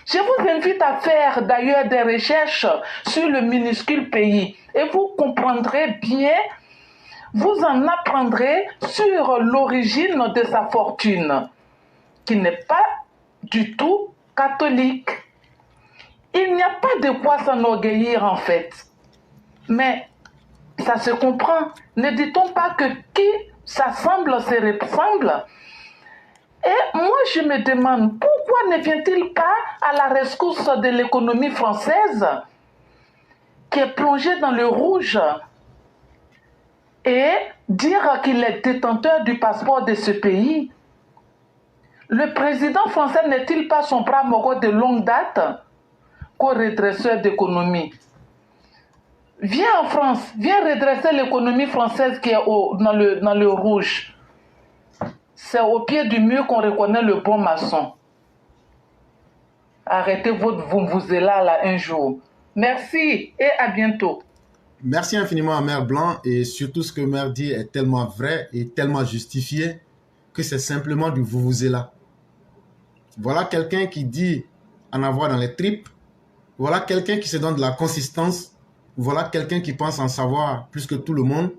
Je vous invite à faire d'ailleurs des recherches sur le minuscule pays et vous comprendrez bien, vous en apprendrez sur l'origine de sa fortune, qui n'est pas du tout catholique. Il n'y a pas de quoi s'enorgueillir en fait. Mais ça se comprend. Ne dit-on pas que qui s'assemble se ressemble? Et moi je me demande, pourquoi ne vient-il pas à la rescousse de l'économie française qui est plongée dans le rouge et dire qu'il est détenteur du passeport de ce pays? Le président français n'est-il pas son bras mogo de longue date co-redresseur d'économie? Viens en France, viens redresser l'économie française qui est dans le rouge. C'est au pied du mur qu'on reconnaît le bon maçon. Arrêtez votre vuvuzela là un jour. Merci et à bientôt. Merci infiniment à Mère Blanc, et surtout ce que Mère dit est tellement vrai et tellement justifié que c'est simplement du vuvuzela. Voilà quelqu'un qui dit en avoir dans les tripes. Voilà quelqu'un qui se donne de la consistance. Voilà quelqu'un qui pense en savoir plus que tout le monde,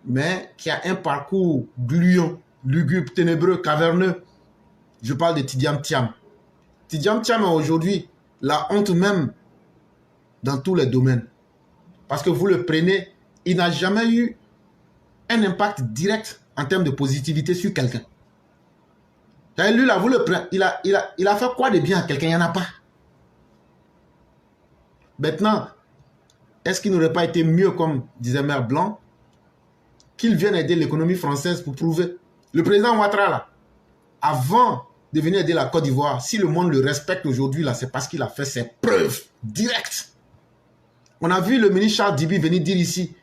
mais qui a un parcours gluant, lugubre, ténébreux, caverneux. Je parle de Tidjam Thiam. Tidjam Thiam est aujourd'hui la honte même dans tous les domaines. Parce que vous le prenez, il n'a jamais eu un impact direct en termes de positivité sur quelqu'un. Lui là, vous le prenez, il a fait quoi de bien à quelqu'un? Il n'y en a pas. Maintenant, est-ce qu'il n'aurait pas été mieux, comme disait Mère Blanc, qu'il vienne aider l'économie française pour prouver? Le président Ouattara, là, avant de venir aider la Côte d'Ivoire, si le monde le respecte aujourd'hui, là, c'est parce qu'il a fait ses preuves directes. On a vu le ministre Charles Dibi venir dire ici,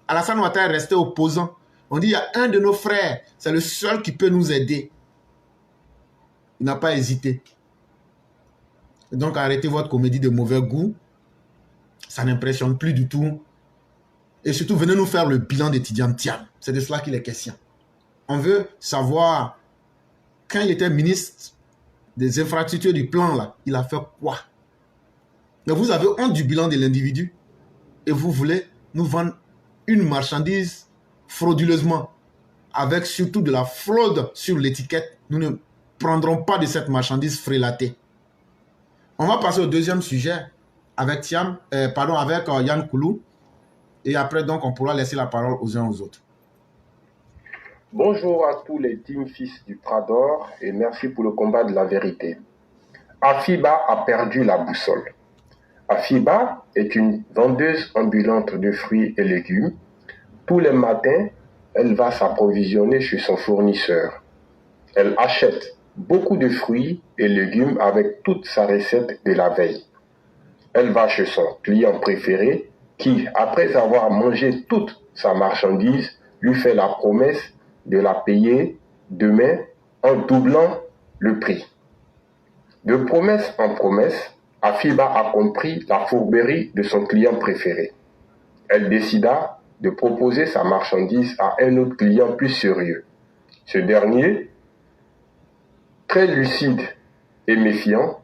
Alassane Ouattara est resté opposant. On dit, il y a un de nos frères, c'est le seul qui peut nous aider. Il n'a pas hésité. Et donc, arrêtez votre comédie de mauvais goût. Ça n'impressionne plus du tout. Et surtout, venez nous faire le bilan de Tidjam Thiam. C'est de cela qu'il est question. On veut savoir, quand il était ministre des infrastructures du plan, là, il a fait quoi? Mais vous avez honte du bilan de l'individu et vous voulez nous vendre une marchandise frauduleusement, avec surtout de la fraude sur l'étiquette. Nous ne prendrons pas de cette marchandise frélatée. On va passer au deuxième sujet avec Yann Koulou. Et après, donc, on pourra laisser la parole aux uns aux autres. Bonjour à tous les team fils du Prador et merci pour le combat de la vérité. Afiba a perdu la boussole. Afiba est une vendeuse ambulante de fruits et légumes. Tous les matins, elle va s'approvisionner chez son fournisseur. Elle achète beaucoup de fruits et légumes avec toute sa recette de la veille. Elle va chez son client préféré qui, après avoir mangé toute sa marchandise, lui fait la promesse de la payer demain en doublant le prix. De promesse en promesse, Afiba a compris la fourberie de son client préféré. Elle décida de proposer sa marchandise à un autre client plus sérieux. Ce dernier, très lucide et méfiant,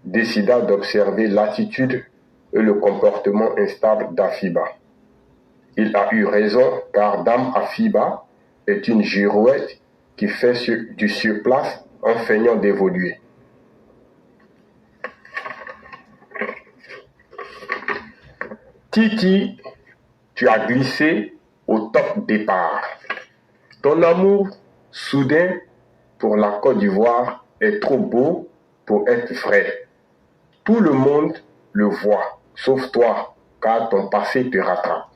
décida d'observer l'attitude et le comportement instable d'Afiba. Il a eu raison car Dame Afiba est une girouette qui fait du surplace en feignant d'évoluer. Titi, tu as glissé au top départ. Ton amour soudain pour la Côte d'Ivoire est trop beau pour être vrai. Tout le monde le voit, sauf toi, car ton passé te rattrape.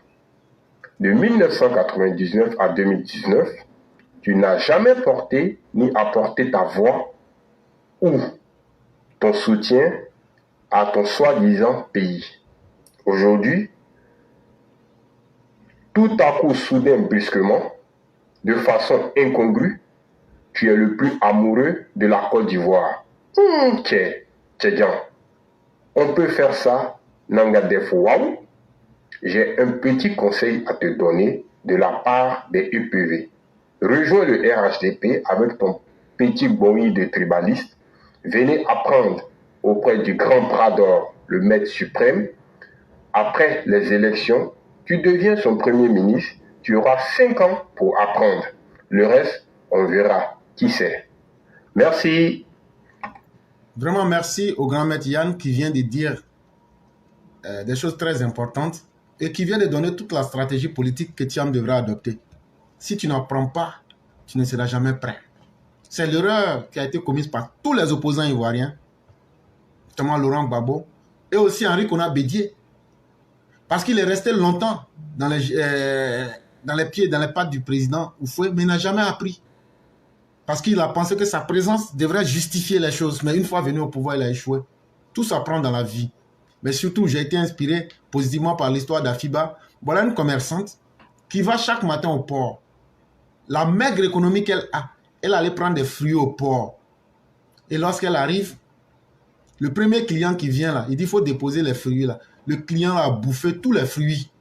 De 1999 à 2019, tu n'as jamais porté ni apporté ta voix ou ton soutien à ton soi-disant pays. Aujourd'hui, tout à coup, soudain, brusquement, de façon incongrue, tu es le plus amoureux de la Côte d'Ivoire. Tchèdjan, on peut faire ça, Nangadef Waouh. J'ai un petit conseil à te donner de la part des UPV. Rejoins le RHDP avec ton petit bouilli de tribaliste. Venez apprendre auprès du grand Prador, le maître suprême. Après les élections, tu deviens son premier ministre. Tu auras 5 ans pour apprendre. Le reste, on verra. Qui sait. Merci. Vraiment merci au grand maître Yann qui vient de dire des choses très importantes et qui vient de donner toute la stratégie politique que Thiam devra adopter. Si tu n'apprends pas, tu ne seras jamais prêt. C'est l'erreur qui a été commise par tous les opposants ivoiriens, notamment Laurent Gbagbo, et aussi Henri Konan Bédié, parce qu'il est resté longtemps dans les pattes du président Houphouët, mais il n'a jamais appris. Parce qu'il a pensé que sa présence devrait justifier les choses, mais une fois venu au pouvoir, il a échoué. Tout s'apprend dans la vie. Mais surtout, j'ai été inspiré positivement par l'histoire d'Afiba. Voilà une commerçante qui va chaque matin au port. La maigre économie qu'elle a, elle allait prendre des fruits au port. Et lorsqu'elle arrive, le premier client qui vient là, il dit il faut déposer les fruits là. Le client a bouffé tous les fruits.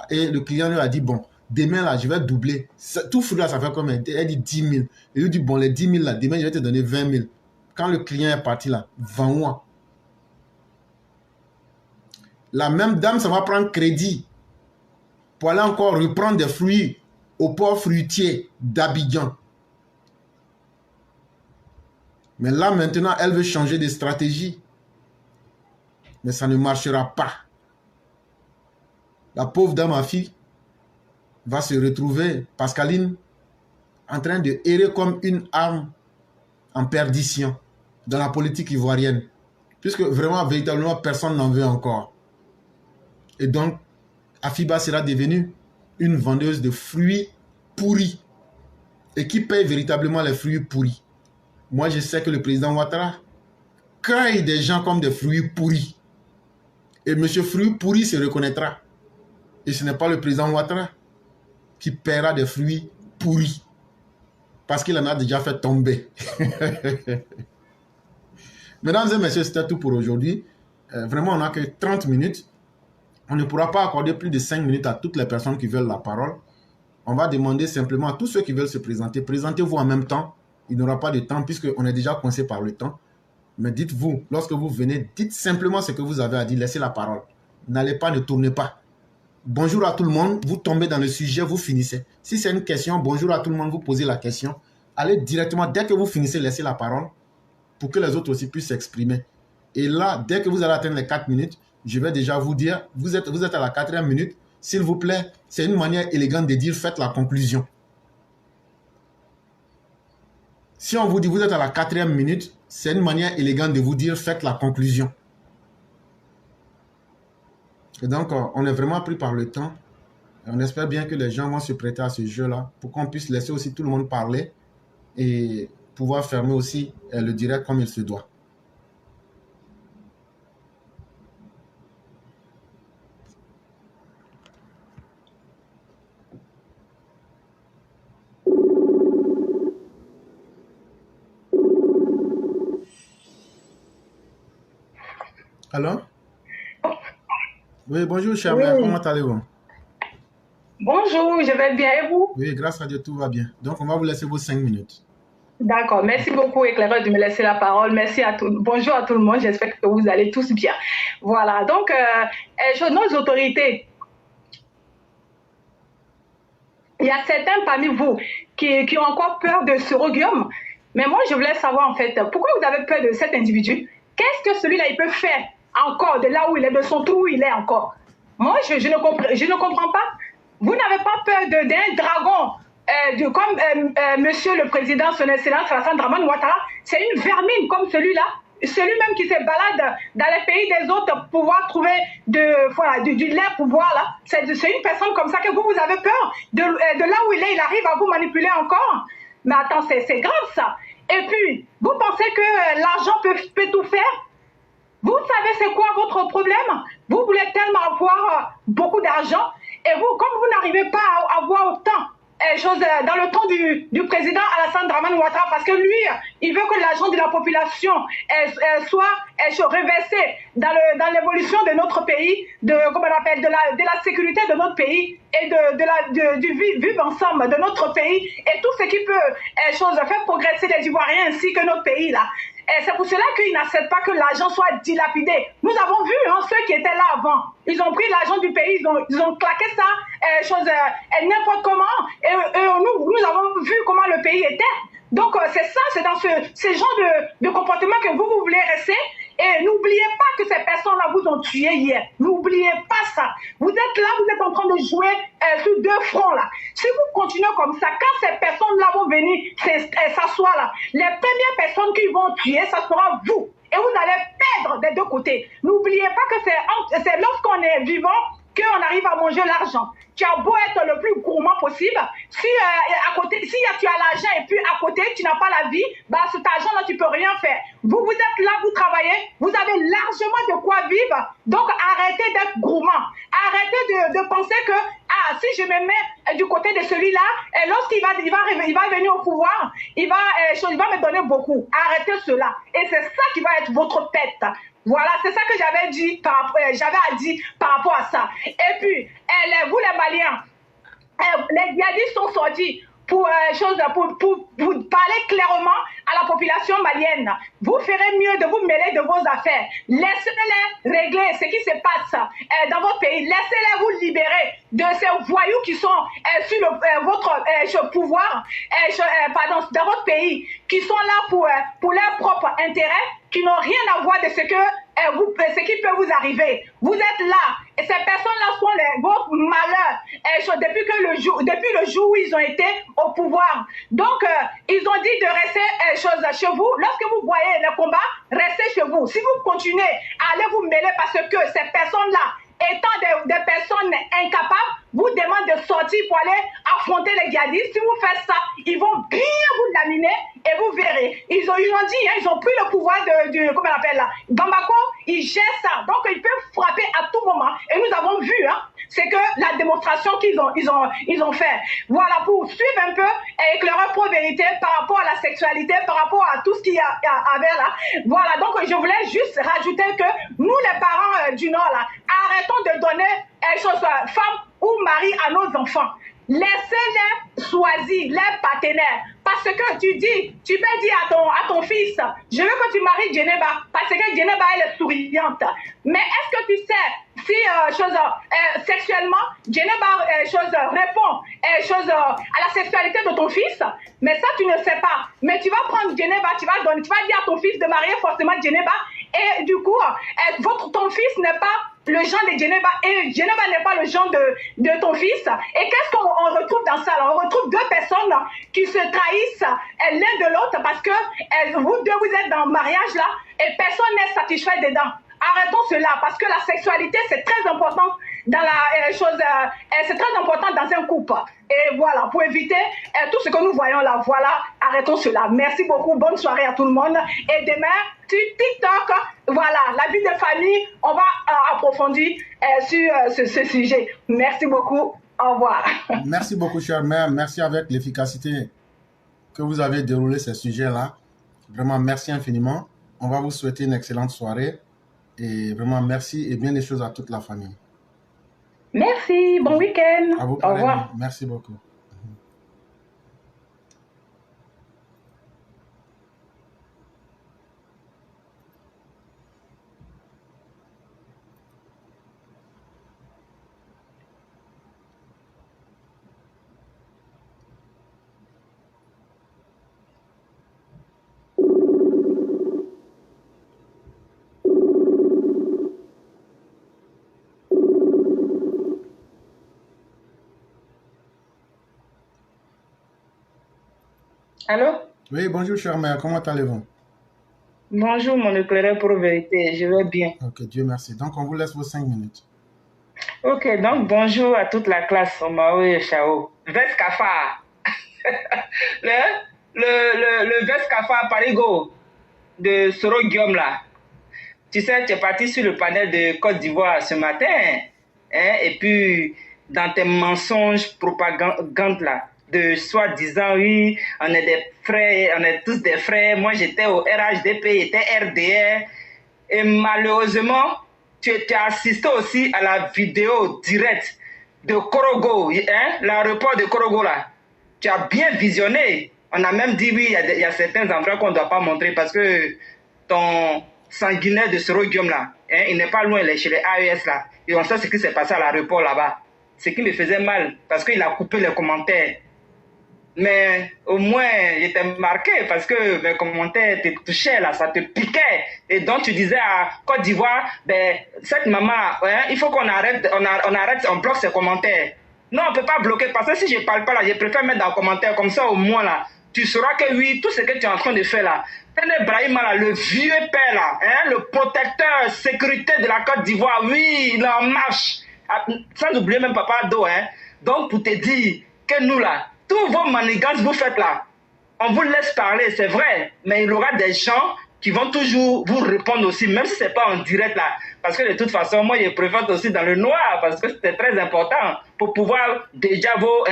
Et le client lui a dit bon, demain là, je vais doubler. Tout fruit là, ça fait combien? Elle dit 10 000. Il lui dit bon, les 10 000 là, demain je vais te donner 20 000. Quand le client est parti là, 20 mois. La même dame, ça va prendre crédit pour aller encore reprendre des fruits au port fruitier d'Abidjan. Mais là, maintenant, elle veut changer de stratégie. Mais ça ne marchera pas. La pauvre dame, ma fille, va se retrouver, Pascaline, en train de errer comme une arme en perdition dans la politique ivoirienne. Puisque vraiment, véritablement, personne n'en veut encore. Et donc, Afiba sera devenue une vendeuse de fruits pourris et qui paye véritablement les fruits pourris. Moi, je sais que le président Ouattara craint des gens comme des fruits pourris. Et M. Fruits pourris se reconnaîtra. Et ce n'est pas le président Ouattara qui paiera des fruits pourris. Parce qu'il en a déjà fait tomber. Mesdames et messieurs, c'était tout pour aujourd'hui. Vraiment, on n'a que 30 minutes. On ne pourra pas accorder plus de 5 minutes à toutes les personnes qui veulent la parole. On va demander simplement à tous ceux qui veulent se présenter. Présentez-vous en même temps. Il n'y aura pas de temps puisqu'on est déjà coincé par le temps. Mais dites-vous, lorsque vous venez, dites simplement ce que vous avez à dire. Laissez la parole. N'allez pas, ne tournez pas. Bonjour à tout le monde. Vous tombez dans le sujet, vous finissez. Si c'est une question, bonjour à tout le monde, vous posez la question. Allez directement, dès que vous finissez, laissez la parole pour que les autres aussi puissent s'exprimer. Et là, dès que vous allez atteindre les 4 minutes, je vais déjà vous dire, vous êtes à la 4e minute, s'il vous plaît, c'est une manière élégante de dire faites la conclusion. Si on vous dit vous êtes à la 4e minute, c'est une manière élégante de vous dire faites la conclusion. Et donc, on est vraiment pris par le temps. Et on espère bien que les gens vont se prêter à ce jeu-là pour qu'on puisse laisser aussi tout le monde parler et pouvoir fermer aussi le direct comme il se doit. Allô? Oui, bonjour, cher mère, comment allez-vous? Bonjour, je vais bien et vous? Oui, grâce à Dieu, tout va bien. Donc, on va vous laisser vos 5 minutes. D'accord, merci beaucoup, éclaireur, de me laisser la parole. Merci à tous. Bonjour à tout le monde, j'espère que vous allez tous bien. Voilà, donc, nos autorités, il y a certains parmi vous qui ont encore peur de ce roguium. Mais moi, je voulais savoir, en fait, pourquoi vous avez peur de cet individu? Qu'est-ce que celui-là, il peut faire encore de là où il est, de son trou où il est encore? Moi, je ne comprends pas. Vous n'avez pas peur d'un dragon comme Monsieur le Président, son Excellence Alassane Dramane Ouattara? C'est une vermine comme celui-là. Celui-même qui se balade dans les pays des autres pour pouvoir trouver du lait pour boire là. C'est une personne comme ça que vous avez peur. De là où il est, il arrive à vous manipuler encore. Mais attends, c'est grave ça. Et puis, vous pensez que l'argent peut tout faire? Vous savez c'est quoi votre problème? Vous voulez tellement avoir beaucoup d'argent et vous, comme vous n'arrivez pas à avoir autant dans le temps du président Alassane Dramane Ouattara, parce que lui, il veut que l'argent de la population soit reversé dans l'évolution de notre pays, de la sécurité de notre pays et du vivre ensemble de notre pays et tout ce qui peut faire progresser les Ivoiriens ainsi que notre pays là. Et c'est pour cela qu'ils n'acceptent pas que l'argent soit dilapidé. Nous avons vu ceux qui étaient là avant. Ils ont pris l'argent du pays, ils ont claqué ça, n'importe comment. Et nous avons vu comment le pays était. Donc c'est ça, c'est dans ce genre de comportement que vous voulez rester. Et n'oubliez pas que ces personnes-là vous ont tué hier. N'oubliez pas ça. Vous êtes là, vous êtes en train de jouer sur deux fronts là. Si vous continuez comme ça, quand ces personnes-là vont venir s'asseoir là, les premières personnes qui vont tuer, ça sera vous. Et vous allez perdre des deux côtés. N'oubliez pas que c'est lorsqu'on est vivant qu'on arrive à manger l'argent. Tu as beau être le plus gourmand possible, si à côté, si tu as l'argent et puis à côté tu n'as pas la vie, bah cet argent-là tu peux rien faire. Vous êtes là, vous travaillez, vous avez largement de quoi vivre. Donc arrêtez d'être gourmand. Arrêtez de penser que si je me mets du côté de celui-là, lorsqu'il va venir au pouvoir, il va me donner beaucoup. Arrêtez cela. Et c'est ça qui va être votre pète. Voilà, c'est ça que j'avais dit j'avais à dire par rapport à ça. Et puis, vous les Maliens, les djihadistes sont sortis pour parler clairement à la population malienne. Vous ferez mieux de vous mêler de vos affaires. Laissez-les régler ce qui se passe dans votre pays. Laissez-les vous libérer de ces voyous qui sont sur votre pouvoir, dans votre pays, qui sont là pour leur propre intérêt, qui n'ont rien à voir de ce qui peut vous arriver. Vous êtes là, et ces personnes-là sont votre malheur depuis le jour où ils ont été au pouvoir. Donc, ils ont dit de rester chez vous. Lorsque vous voyez le combat, restez chez vous. Si vous continuez à aller vous mêler parce que ces personnes-là, étant des personnes incapables, vous demandent de sortir pour aller affronter les djihadistes. Si vous faites ça, ils vont bien vous laminer et vous verrez. Ils ont dit, ils ont pris le pouvoir comment on appelle là, Bamako, ils gèrent ça. Donc ils peuvent frapper à tout moment. Et nous avons vu, c'est que la démonstration qu'ils ont fait. Voilà, pour suivre un peu éclaireur pro vérité par rapport à la sexualité, par rapport à tout ce qu'il y avait là. Voilà, donc je voulais juste rajouter que nous les parents du Nord là, arrêtons de donner femmes ou mari à nos enfants. Laissez-les choisir les partenaires. Parce que tu peux dire à ton fils, je veux que tu maries Djeneba, parce que Djeneba elle est souriante. Mais est-ce que tu sais si sexuellement Djeneba répond à la sexualité de ton fils? Mais ça tu ne sais pas. Mais tu vas prendre Djeneba, tu vas dire à ton fils de marier forcément Djeneba, et du coup ton fils n'est pas le genre de Geneva et Geneva n'est pas le genre de ton fils. Et qu'est-ce qu'on retrouve dans ça? Alors, on retrouve deux personnes qui se trahissent l'un de l'autre parce que vous deux, vous êtes dans le mariage là et personne n'est satisfait dedans. Arrêtons cela parce que la sexualité, c'est très important dans la chose, c'est très important dans un couple. Et voilà, pour éviter tout ce que nous voyons là, voilà, arrêtons cela. Merci beaucoup, bonne soirée à tout le monde. Et demain, sur TikTok, voilà, la vie de famille, on va approfondir sur ce sujet. Merci beaucoup, au revoir. Merci beaucoup, chère mère. Merci avec l'efficacité que vous avez déroulé ces sujets-là. Vraiment, merci infiniment. On va vous souhaiter une excellente soirée. Et vraiment, merci et bien des choses à toute la famille. Merci, bon week-end. À vous, au revoir. Merci beaucoup. Allô? Oui, bonjour, chère mère. Comment allez-vous? Bonjour, mon éclaireur pour vérité. Je vais bien. Ok, Dieu merci. Donc, on vous laisse vos 5 minutes. Ok, donc bonjour à toute la classe Omao et Chao. Vest Kafa. le Vest Kafa Parigo de Soro Guillaume là. Tu sais, tu es parti sur le panel de Côte d'Ivoire ce matin. Hein, et puis, dans tes mensonges propagandes là, de soi-disant, oui, on est des frères, on est tous des frères. Moi, j'étais au RHDP, j'étais RDR. Et malheureusement, tu as assisté aussi à la vidéo directe de Korogo, hein, l'aéroport de Korogo là. Tu as bien visionné. On a même dit, oui, il y a certains endroits qu'on ne doit pas montrer parce que ton sanguinaire de Soro Guillaume là, hein, il n'est pas loin, il est chez les AES là. Et on sait ce qui s'est passé à l'aéroport là-bas. Ce qui me faisait mal parce qu'il a coupé les commentaires. Mais au moins, j'étais marqué parce que mes commentaires te touchaient là, ça te piquait. Et donc tu disais à Côte d'Ivoire, ben, cette maman, hein, il faut qu'on arrête, on bloque ses commentaires. Non, on ne peut pas bloquer parce que si je ne parle pas là, je préfère mettre dans le commentaire comme ça au moins là. Tu sauras que oui, tout ce que tu es en train de faire là, Tene Brahima là, le vieux père là, hein, le protecteur sécurité de la Côte d'Ivoire, oui, il est en marche. Sans oublier même Papa Ado, hein. Donc pour te dire que nous là, tous vos manigances vous faites là, on vous laisse parler, c'est vrai, mais il y aura des gens qui vont toujours vous répondre aussi, même si ce n'est pas en direct là. Parce que de toute façon, moi, je préfère aussi dans le noir, parce que c'était très important pour pouvoir déjà vos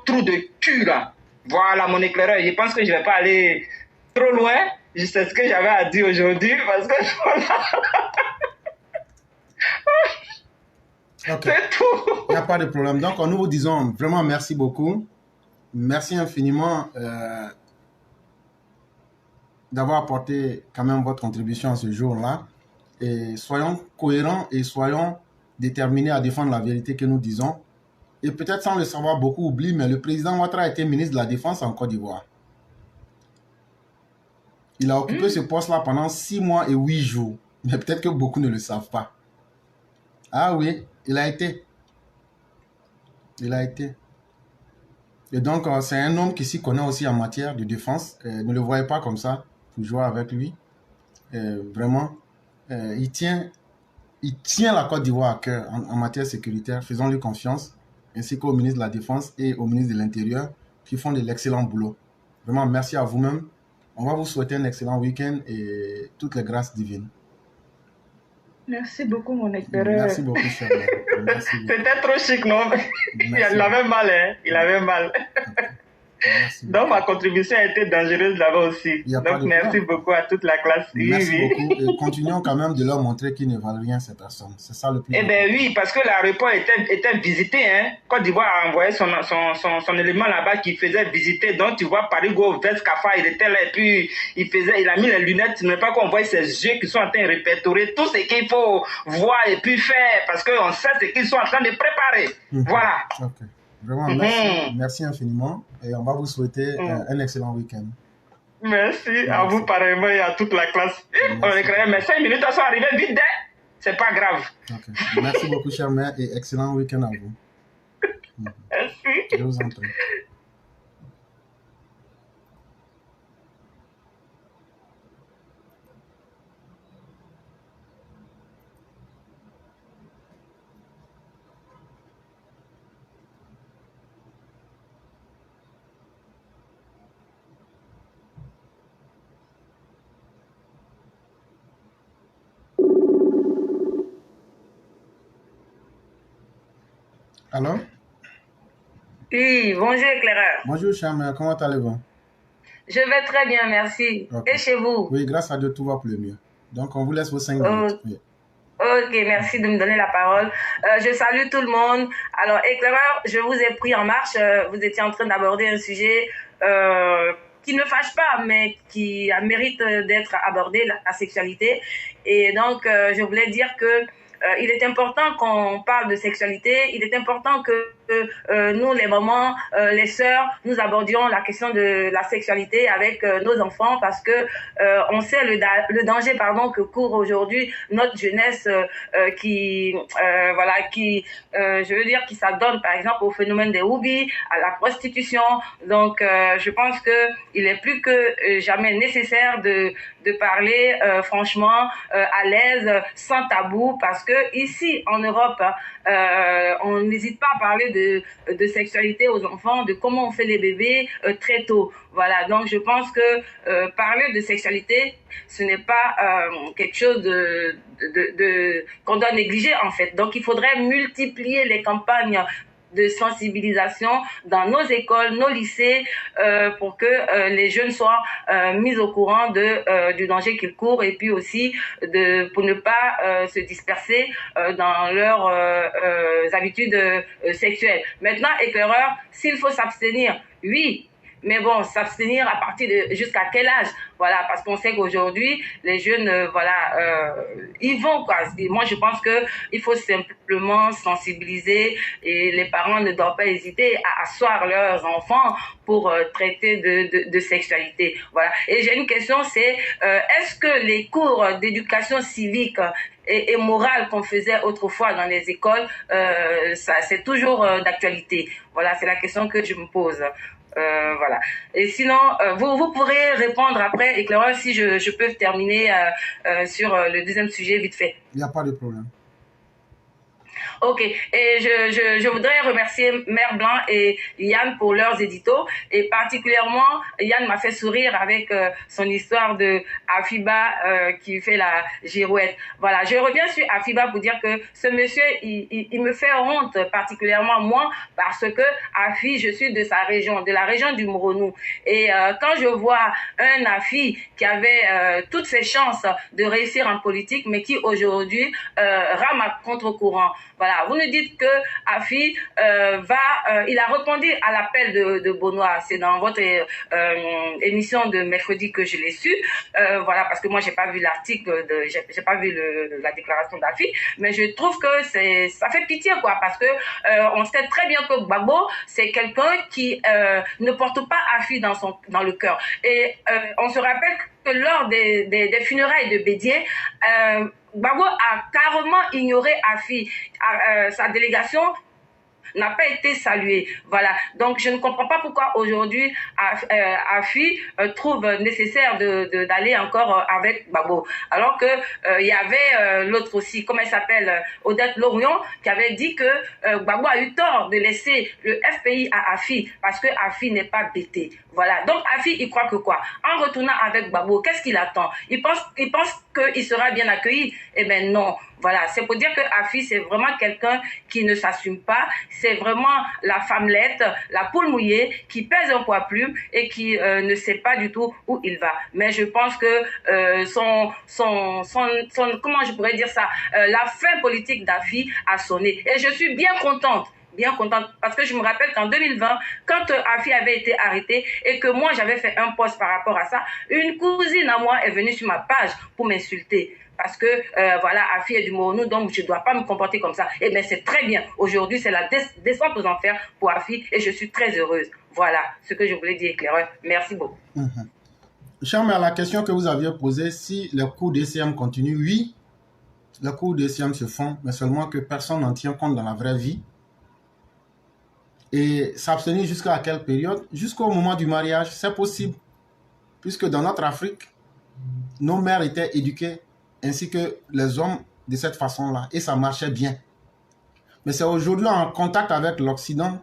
trous de cul là. Voilà mon éclaireur, je pense que je ne vais pas aller trop loin. Je sais ce que j'avais à dire aujourd'hui, parce que Okay. C'est tout. Il n'y a pas de problème. Donc, nous vous disons vraiment merci beaucoup. Merci infiniment d'avoir apporté quand même votre contribution à ce jour-là. Et soyons cohérents et soyons déterminés à défendre la vérité que nous disons. Et peut-être sans le savoir, beaucoup oublient, mais le président Ouattara a été ministre de la Défense en Côte d'Ivoire. Il a occupé ce poste-là pendant 6 mois et 8 jours. Mais peut-être que beaucoup ne le savent pas. Ah oui, il a été. Il a été. Et donc, c'est un homme qui s'y connaît aussi en matière de défense. Ne le voyez pas comme ça, pour jouer avec lui. Vraiment, il tient la Côte d'Ivoire à cœur en matière sécuritaire. Faisons-lui confiance, ainsi qu'au ministre de la Défense et au ministre de l'Intérieur, qui font de l'excellent boulot. Vraiment, merci à vous-même. On va vous souhaiter un excellent week-end et toutes les grâces divines. Merci beaucoup, mon éclaireur. Merci beaucoup, cher. C'était trop chic, non? Il avait mal, hein? Il avait mal. Merci. Donc, ma contribution a été dangereuse là-bas aussi. Donc, merci beaucoup à toute la classe. Merci beaucoup. Et continuons quand même de leur montrer qu'ils ne valent rien, ces personnes. C'est ça le plus important. Eh bien, oui, parce que l'aéroport était visité. Hein. Côte d'Ivoire a envoyé son élément là-bas qui faisait visiter. Donc, tu vois, Parigo, Vest Kafa, il était là et puis il a mis les lunettes. Tu ne veux pas qu'on voit ses yeux qui sont en train de répertorier tout ce qu'il faut voir et puis faire parce qu'on sait ce qu'ils sont en train de préparer. Voilà. Ok. Vraiment, merci infiniment et on va vous souhaiter un excellent week-end. Merci à vous pareillement et à toute la classe. On est créé, mais 5 minutes, elles sont arrivées vite. c'est pas grave. Ok. Merci beaucoup, chère mère, et excellent week-end à vous. Merci. Je vous en prie. Allô? Oui, bonjour éclaireur. Bonjour, chère mère, comment allez-vous? Je vais très bien, merci. Ok. Et chez vous? Oui, grâce à Dieu, tout va pour le mieux. Donc, on vous laisse vos 5 minutes. Oui. Ok, merci de me donner la parole. Je salue tout le monde. Alors, éclaireur, je vous ai pris en marche. Vous étiez en train d'aborder un sujet qui ne fâche pas, mais qui mérite d'être abordé, la sexualité. Et donc, je voulais dire que il est important qu'on parle de sexualité. Il est important que nous, les mamans, les sœurs, nous abordions la question de la sexualité avec nos enfants parce que on sait le danger que court aujourd'hui notre jeunesse qui je veux dire qui s'adonne par exemple au phénomène des hoobies, à la prostitution. Donc je pense que il est plus que jamais nécessaire de parler franchement à l'aise, sans tabou, parce que ici en Europe on n'hésite pas à parler de sexualité aux enfants, de comment on fait les bébés très tôt. Voilà, donc je pense que parler de sexualité, ce n'est pas quelque chose qu'on doit négliger en fait. Donc il faudrait multiplier les campagnes de sensibilisation dans nos écoles, nos lycées, pour que les jeunes soient mis au courant du danger qu'ils courent, et puis aussi pour ne pas se disperser dans leurs habitudes sexuelles. Maintenant, éclaireur, s'il faut s'abstenir, oui. Mais bon, s'abstenir à partir de jusqu'à quel âge? Voilà, parce qu'on sait qu'aujourd'hui, les jeunes, ils vont quoi. Et moi, je pense que il faut simplement sensibiliser, et les parents ne doivent pas hésiter à asseoir leurs enfants pour traiter de sexualité. Voilà. Et j'ai une question, c'est est-ce que les cours d'éducation civique et morale qu'on faisait autrefois dans les écoles, ça c'est toujours d'actualité? Voilà, c'est la question que je me pose. Voilà. Et sinon, vous pourrez répondre après, éclaireur, si je peux terminer sur le deuxième sujet vite fait. Il n'y a pas de problème. Ok, et je voudrais remercier Mère Blanc et Yann pour leurs éditos, et particulièrement Yann m'a fait sourire avec son histoire de Afiba qui fait la girouette. Voilà, je reviens sur Afiba pour dire que ce monsieur, il me fait honte, particulièrement moi, parce que Afi, je suis de sa région, de la région du Moronou, et quand je vois un Afi qui avait toutes ses chances de réussir en politique, mais qui aujourd'hui rame à contre-courant. Voilà, vous nous dites que Afi il a répondu à l'appel de Benoît. C'est dans votre émission de mercredi que je l'ai su. Voilà, parce que moi j'ai pas vu l'article, j'ai pas vu la déclaration d'Afi, mais je trouve que ça fait pitié quoi, parce que on sait très bien que Gbagbo c'est quelqu'un qui ne porte pas Afi dans le cœur. Et on se rappelle que lors des funérailles de Bédié, Gbagbo a carrément ignoré Afi. Sa délégation n'a pas été saluée. Voilà. Donc, je ne comprends pas pourquoi aujourd'hui Afi trouve nécessaire d'aller encore avec Gbagbo. Alors que il y avait l'autre aussi, comment elle s'appelle, Odette Lorion, qui avait dit que Gbagbo a eu tort de laisser le FPI à Afi, parce que Afi n'est pas bêté. Voilà. Donc, Afi, il croit que quoi? En retournant avec Gbagbo, qu'est-ce qu'il attend? Il pense qu'il sera bien accueilli? Eh ben non. Voilà, c'est pour dire que Afi, c'est vraiment quelqu'un qui ne s'assume pas. C'est vraiment la femmelette, la poule mouillée, qui pèse un poids plume et qui ne sait pas du tout où il va. Mais je pense que comment je pourrais dire ça, la fin politique d'Afi a sonné. Et je suis bien contente, parce que je me rappelle qu'en 2020, quand Afi avait été arrêté et que moi j'avais fait un post par rapport à ça, une cousine à moi est venue sur ma page pour m'insulter. Parce que, voilà, Afi est du Moronou, donc je ne dois pas me comporter comme ça. Eh bien, c'est très bien. Aujourd'hui, c'est la descente aux enfers pour Afi, et je suis très heureuse. Voilà ce que je voulais dire, éclaireur. Merci beaucoup. Charme, à la question que vous aviez posée, si les cours d'ECM continuent, oui, les cours de sciences se font, mais seulement que personne n'en tient compte dans la vraie vie. Et s'abstenir jusqu'à quelle période? Jusqu'au moment du mariage, c'est possible. Puisque dans notre Afrique, nos mères étaient éduquées ainsi que les hommes de cette façon-là. Et ça marchait bien. Mais c'est aujourd'hui en contact avec l'Occident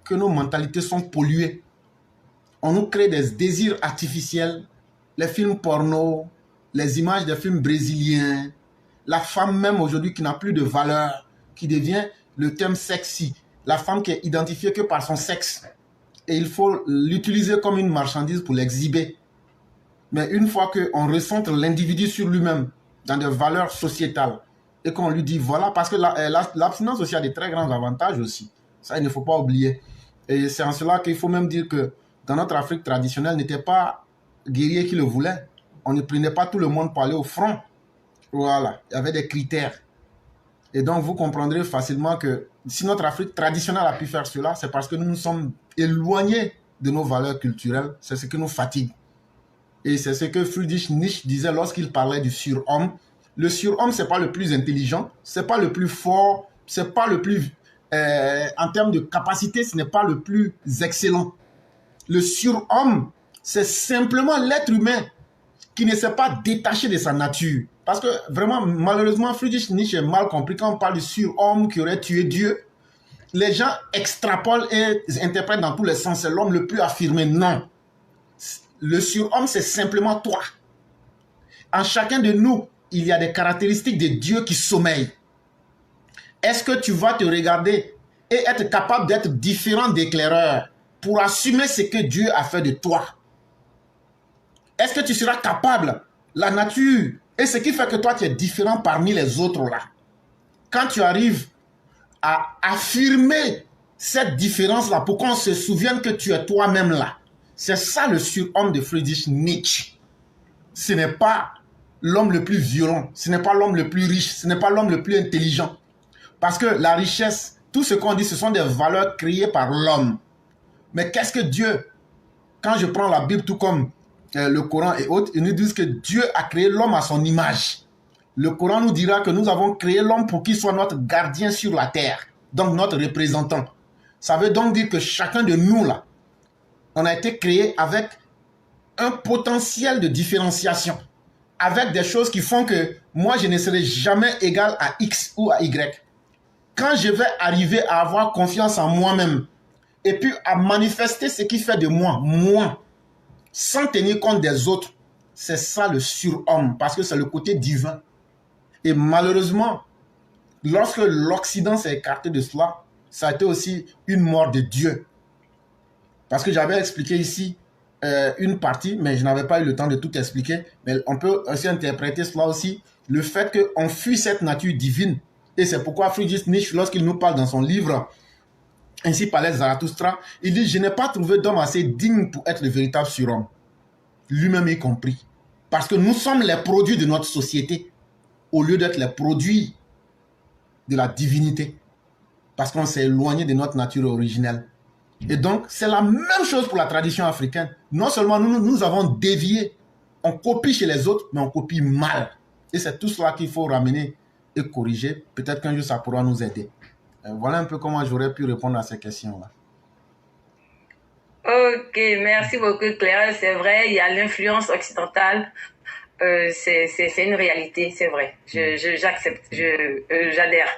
que nos mentalités sont polluées. On nous crée des désirs artificiels, les films porno, les images des films brésiliens, la femme même aujourd'hui qui n'a plus de valeur, qui devient le thème sexy, la femme qui est identifiée que par son sexe. Et il faut l'utiliser comme une marchandise pour l'exhiber. Mais une fois qu'on recentre l'individu sur lui-même dans des valeurs sociétales et qu'on lui dit voilà, parce que l'abstinence aussi a des très grands avantages aussi. Ça, il ne faut pas oublier. Et c'est en cela qu'il faut même dire que dans notre Afrique traditionnelle, n'était pas guerrier qui le voulait. On ne prenait pas tout le monde pour aller au front. Voilà, il y avait des critères. Et donc, vous comprendrez facilement que si notre Afrique traditionnelle a pu faire cela, c'est parce que nous nous sommes éloignés de nos valeurs culturelles. C'est ce qui nous fatigue. Et c'est ce que Friedrich Nietzsche disait lorsqu'il parlait du surhomme. Le surhomme, ce n'est pas le plus intelligent, ce n'est pas le plus fort, ce n'est pas le plus... en termes de capacité, ce n'est pas le plus excellent. Le surhomme, c'est simplement l'être humain qui ne s'est pas détaché de sa nature. Parce que vraiment, malheureusement, Friedrich Nietzsche est mal compris. Quand on parle du surhomme qui aurait tué Dieu, les gens extrapolent et interprètent dans tous les sens. C'est l'homme le plus affirmé. Non. Le surhomme, c'est simplement toi. En chacun de nous, il y a des caractéristiques de Dieu qui sommeillent. Est-ce que tu vas te regarder et être capable d'être différent d'éclaireur pour assumer ce que Dieu a fait de toi? Est-ce que tu seras capable, la nature, et ce qui fait que toi tu es différent parmi les autres là, quand tu arrives à affirmer cette différence-là pour qu'on se souvienne que tu es toi-même là, c'est ça le surhomme de Friedrich Nietzsche. Ce n'est pas l'homme le plus violent, ce n'est pas l'homme le plus riche, ce n'est pas l'homme le plus intelligent. Parce que la richesse, tout ce qu'on dit, ce sont des valeurs créées par l'homme. Mais qu'est-ce que Dieu, quand je prends la Bible tout comme le Coran et autres, ils nous disent que Dieu a créé l'homme à son image. Le Coran nous dira que nous avons créé l'homme pour qu'il soit notre gardien sur la terre, donc notre représentant. Ça veut donc dire que chacun de nous là, on a été créé avec un potentiel de différenciation, avec des choses qui font que moi je ne serai jamais égal à X ou à Y. Quand je vais arriver à avoir confiance en moi-même et puis à manifester ce qui fait de moi, moi, sans tenir compte des autres, c'est ça le surhomme, parce que c'est le côté divin. Et malheureusement, lorsque l'Occident s'est écarté de cela, ça a été aussi une mort de Dieu. Parce que j'avais expliqué ici une partie, mais je n'avais pas eu le temps de tout expliquer. Mais on peut aussi interpréter cela aussi, le fait qu'on fuit cette nature divine. Et c'est pourquoi Friedrich Nietzsche, lorsqu'il nous parle dans son livre « Ainsi parlait Zarathustra », il dit « Je n'ai pas trouvé d'homme assez digne pour être le véritable surhomme. » Lui-même y compris. Parce que nous sommes les produits de notre société, au lieu d'être les produits de la divinité. Parce qu'on s'est éloigné de notre nature originelle. Et donc, c'est la même chose pour la tradition africaine. Non seulement nous avons dévié, on copie chez les autres, mais on copie mal. Et c'est tout cela qu'il faut ramener et corriger. Peut-être qu'un jour, ça pourra nous aider. Voilà un peu comment j'aurais pu répondre à ces questions-là. Ok, merci beaucoup Claire. C'est vrai, il y a l'influence occidentale. C'est une réalité, c'est vrai. J'accepte, j'adhère.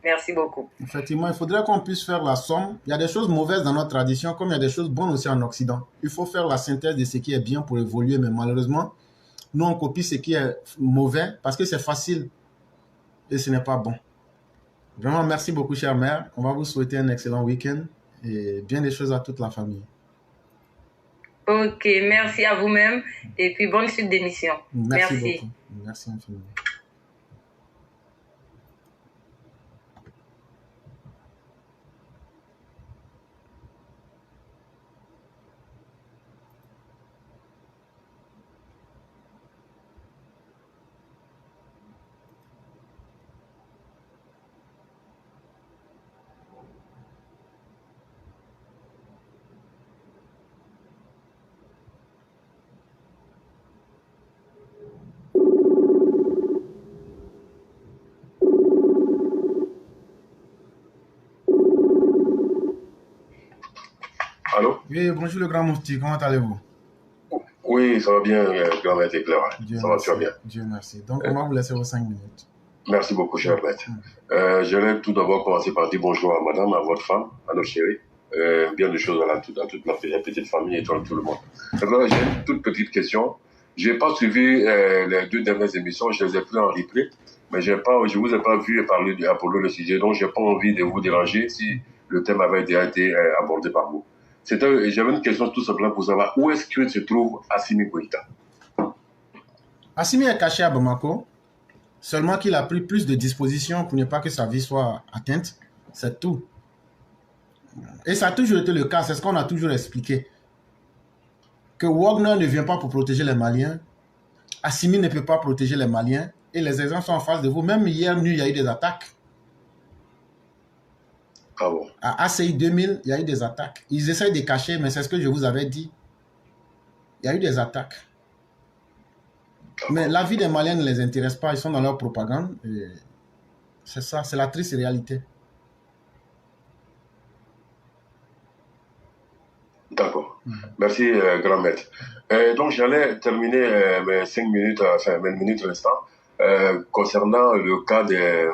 Merci beaucoup. Effectivement, il faudrait qu'on puisse faire la somme. Il y a des choses mauvaises dans notre tradition, comme il y a des choses bonnes aussi en Occident. Il faut faire la synthèse de ce qui est bien pour évoluer, mais malheureusement, nous, on copie ce qui est mauvais parce que c'est facile et ce n'est pas bon. Vraiment, merci beaucoup, chère mère. On va vous souhaiter un excellent week-end et bien des choses à toute la famille. Ok, merci à vous-même et puis bonne suite d'émission. Merci beaucoup. Merci infiniment. Allô? Oui, bonjour le grand Moufti, comment allez-vous? Oui, ça va bien, grand maître Éclair. Ça va, tu vas bien. Dieu merci. Donc, on va vous laisser vos 5 minutes. Merci beaucoup, cher maître. Je vais tout d'abord commencer par dire bonjour à madame, à votre femme, à notre chérie. Bien de choses à toute la petite famille et tout le monde. Alors, j'ai une toute petite question. Je n'ai pas suivi les 2 dernières émissions, je les ai pris en replay, mais je vous ai pas vu parler d'Apollo le sujet, donc je n'ai pas envie de vous déranger si le thème avait déjà été abordé par vous. J'avais une question tout simplement pour savoir où est-ce que se trouve Assimi Goïta. Assimi est caché à Bamako, seulement qu'il a pris plus de dispositions pour ne pas que sa vie soit atteinte, c'est tout. Et ça a toujours été le cas, c'est ce qu'on a toujours expliqué. Que Wagner ne vient pas pour protéger les Maliens, Assimi ne peut pas protéger les Maliens, et les exemples sont en face de vous. Même hier nuit, il y a eu des attaques. Ah bon? À ACI 2000, il y a eu des attaques. Ils essayent de cacher, mais c'est ce que je vous avais dit. Il y a eu des attaques. Mais la vie des Maliens ne les intéresse pas, ils sont dans leur propagande. C'est ça, c'est la triste réalité. D'accord. Merci, grand maître. Donc, j'allais terminer mes 5 minutes, enfin, mes minutes restantes, concernant le cas des,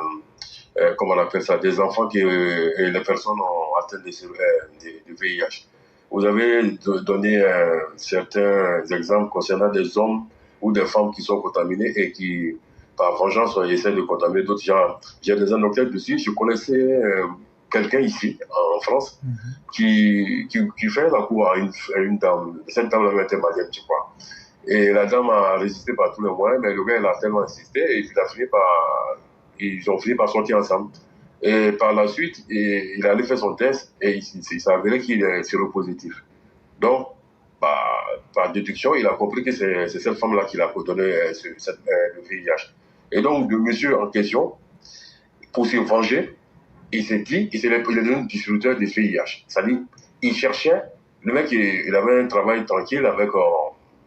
comment on appelle ça, des enfants et les personnes atteintes de VIH. Vous avez donné certains exemples concernant des hommes ou des femmes qui sont contaminés et qui, par vengeance, essaient de contaminer d'autres gens. J'ai des anecdotes dessus. Je connaissais quelqu'un ici, en France, qui fait la cour à une dame. Cette dame était malienne, je crois. Et la dame a résisté par tous les moyens, mais le gars, il a tellement insisté et ils ont fini par sortir ensemble. Et par la suite, il est allé faire son test et il s'est avéré qu'il est séropositif. Donc, par déduction, il a compris que c'est cette femme-là qui l'a donné le VIH. Et donc, le monsieur en question, pour se venger, il s'est dit, il est devenu distributeur du VIH. C'est-à-dire, il cherchait, le mec, il avait un travail tranquille avec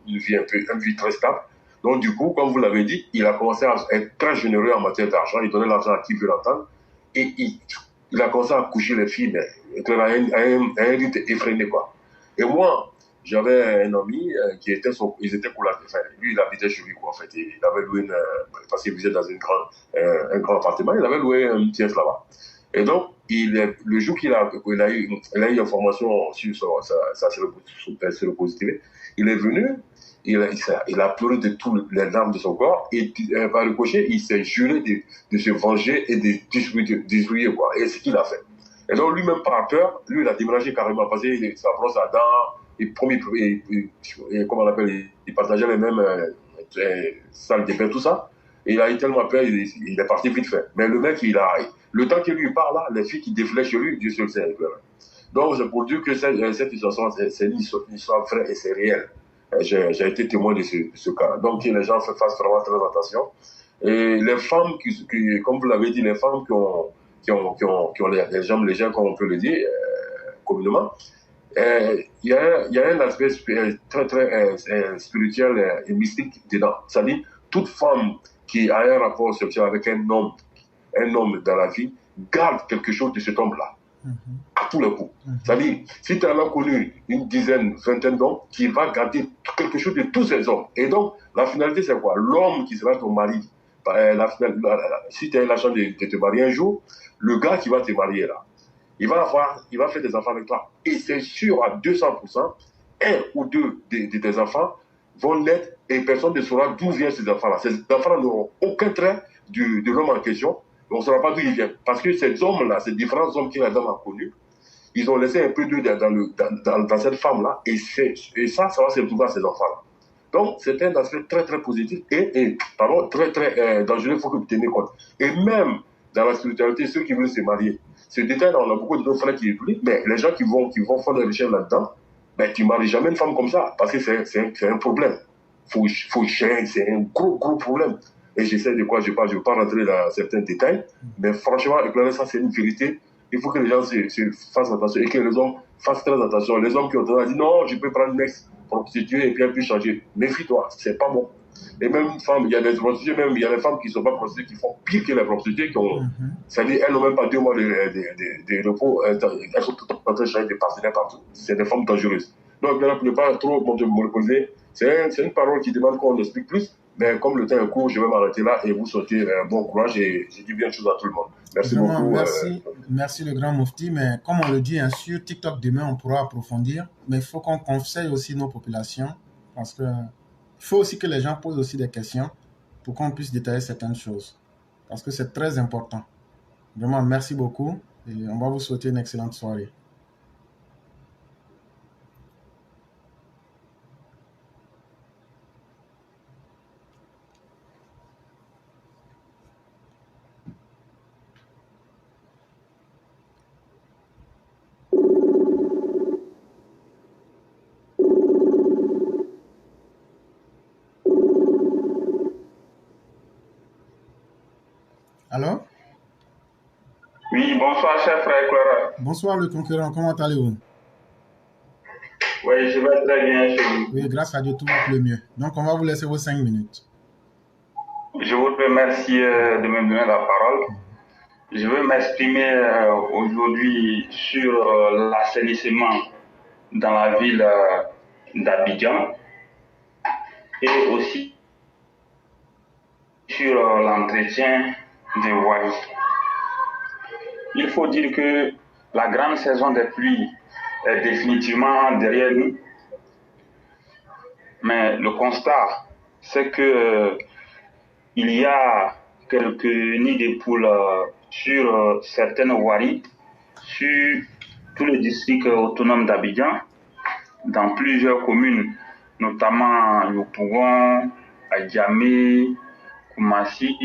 une vie très stable. Donc, du coup, comme vous l'avez dit, il a commencé à être très généreux en matière d'argent. Il donnait l'argent à qui veut l'entendre. Et il a commencé à coucher les filles, mais à un rythme effréné, quoi. Et moi, j'avais un ami qui était ils étaient enfin, lui, il habitait chez lui, quoi, en fait. Il avait loué parce qu'il vivait dans un grand appartement, il avait loué une pièce là-bas. Et donc, le jour qu'il a eu l'information sur sa séropositivité, il est venu, il a pleuré de toutes les larmes de son corps, et par le cocher, il s'est juré de se venger et de distribuer, quoi. Et c'est ce qu'il a fait. Et donc, lui-même, par peur, lui, il a déménagé carrément, parce que sa brosse à dents, comment on appelle, il partageait les mêmes salles de bain, tout ça. Et il a eu tellement peur, il est parti vite fait. Mais le mec, le temps qu'il lui parle là, les filles qui défilaient chez lui, Dieu seul sait. Donc, c'est pour dire que cette histoire, c'est une histoire vraie et c'est réel. J'ai été témoin de ce cas. Donc, les gens fassent vraiment très attention. Et les femmes, comme vous l'avez dit, les femmes qui ont les jambes légères, comme on peut le dire, communément, il y a un aspect très, très spirituel et mystique dedans. C'est-à-dire, toute femme qui a un rapport sexuel avec un homme dans la vie, garde quelque chose de cet homme-là. À tous les coups. C'est-à-dire, si tu en as connu une dizaine, vingtaine d'hommes, qui va garder quelque chose de tous ces hommes. Et donc, la finalité, c'est quoi? L'homme qui sera ton mari, si tu as l'argent de te marier un jour, le gars qui va te marier là, il va faire des enfants avec toi. Et c'est sûr à 200%, un ou deux de tes enfants vont naître et personne ne saura d'où viennent ces enfants-là. Ces enfants-là n'auront aucun trait de l'homme en question. On ne saura pas d'où ils viennent. Parce que ces hommes-là, ces différents hommes que la dame a connus, ils ont laissé un peu d'eux dans cette femme-là. Et ça va se retrouver à ces enfants-là. Donc, c'est un aspect très, très positif et très, très dangereux. Il faut que vous teniez compte. Et même dans la spiritualité, ceux qui veulent se marier, ce détail, on a beaucoup de nos frères qui l'étudient, mais les gens qui vont faire des recherches là-dedans, ben, tu ne maries jamais une femme comme ça. Parce que c'est un problème. C'est un gros, gros problème. Et je sais de quoi je parle. Je ne vais pas rentrer dans certains détails. Mais franchement, éclairer ça, c'est une vérité. Il faut que les gens se fassent attention et que les hommes fassent très attention. Les hommes qui ont tendance à dire non, je peux prendre une ex prostituée et puis changer. Méfie-toi, c'est pas bon. Et même femmes, il y a des prostituées, même il y a des femmes qui ne sont pas prostituées, qui font pire que les prostituées, qui ont, c'est-à-dire elles n'ont même pas 2 mois de repos, elles sont tout en train de changer de partenaires partout. C'est des femmes dangereuses. Donc, pour ne pas trop monopoliser, c'est une parole qui demande qu'on explique plus. Mais comme le temps est court, je vais m'arrêter là et vous souhaiter bon courage et je dis bien de choses à tout le monde. Merci beaucoup. Merci le grand Mufti. Mais comme on le dit, hein, sur TikTok demain, on pourra approfondir. Mais il faut qu'on conseille aussi nos populations parce que il faut aussi que les gens posent aussi des questions pour qu'on puisse détailler certaines choses. Parce que c'est très important. Vraiment, merci beaucoup et on va vous souhaiter une excellente soirée. Allô? Oui, bonsoir, cher frère Clara. Bonsoir, le concurrent. Comment allez-vous? Oui, je vais très bien chez vous. Oui, grâce à Dieu, tout va pour le mieux. Donc, on va vous laisser vos 5 minutes. Je vous remercie de me donner la parole. Je veux m'exprimer aujourd'hui sur l'assainissement dans la ville d'Abidjan et aussi sur l'entretien des voiries. Il faut dire que la grande saison des pluies est définitivement derrière nous. Mais le constat, c'est que il y a quelques nids de poules sur certaines voiries, sur tout le district autonome d'Abidjan, dans plusieurs communes, notamment Yopougon, Adjamé, Koumassi,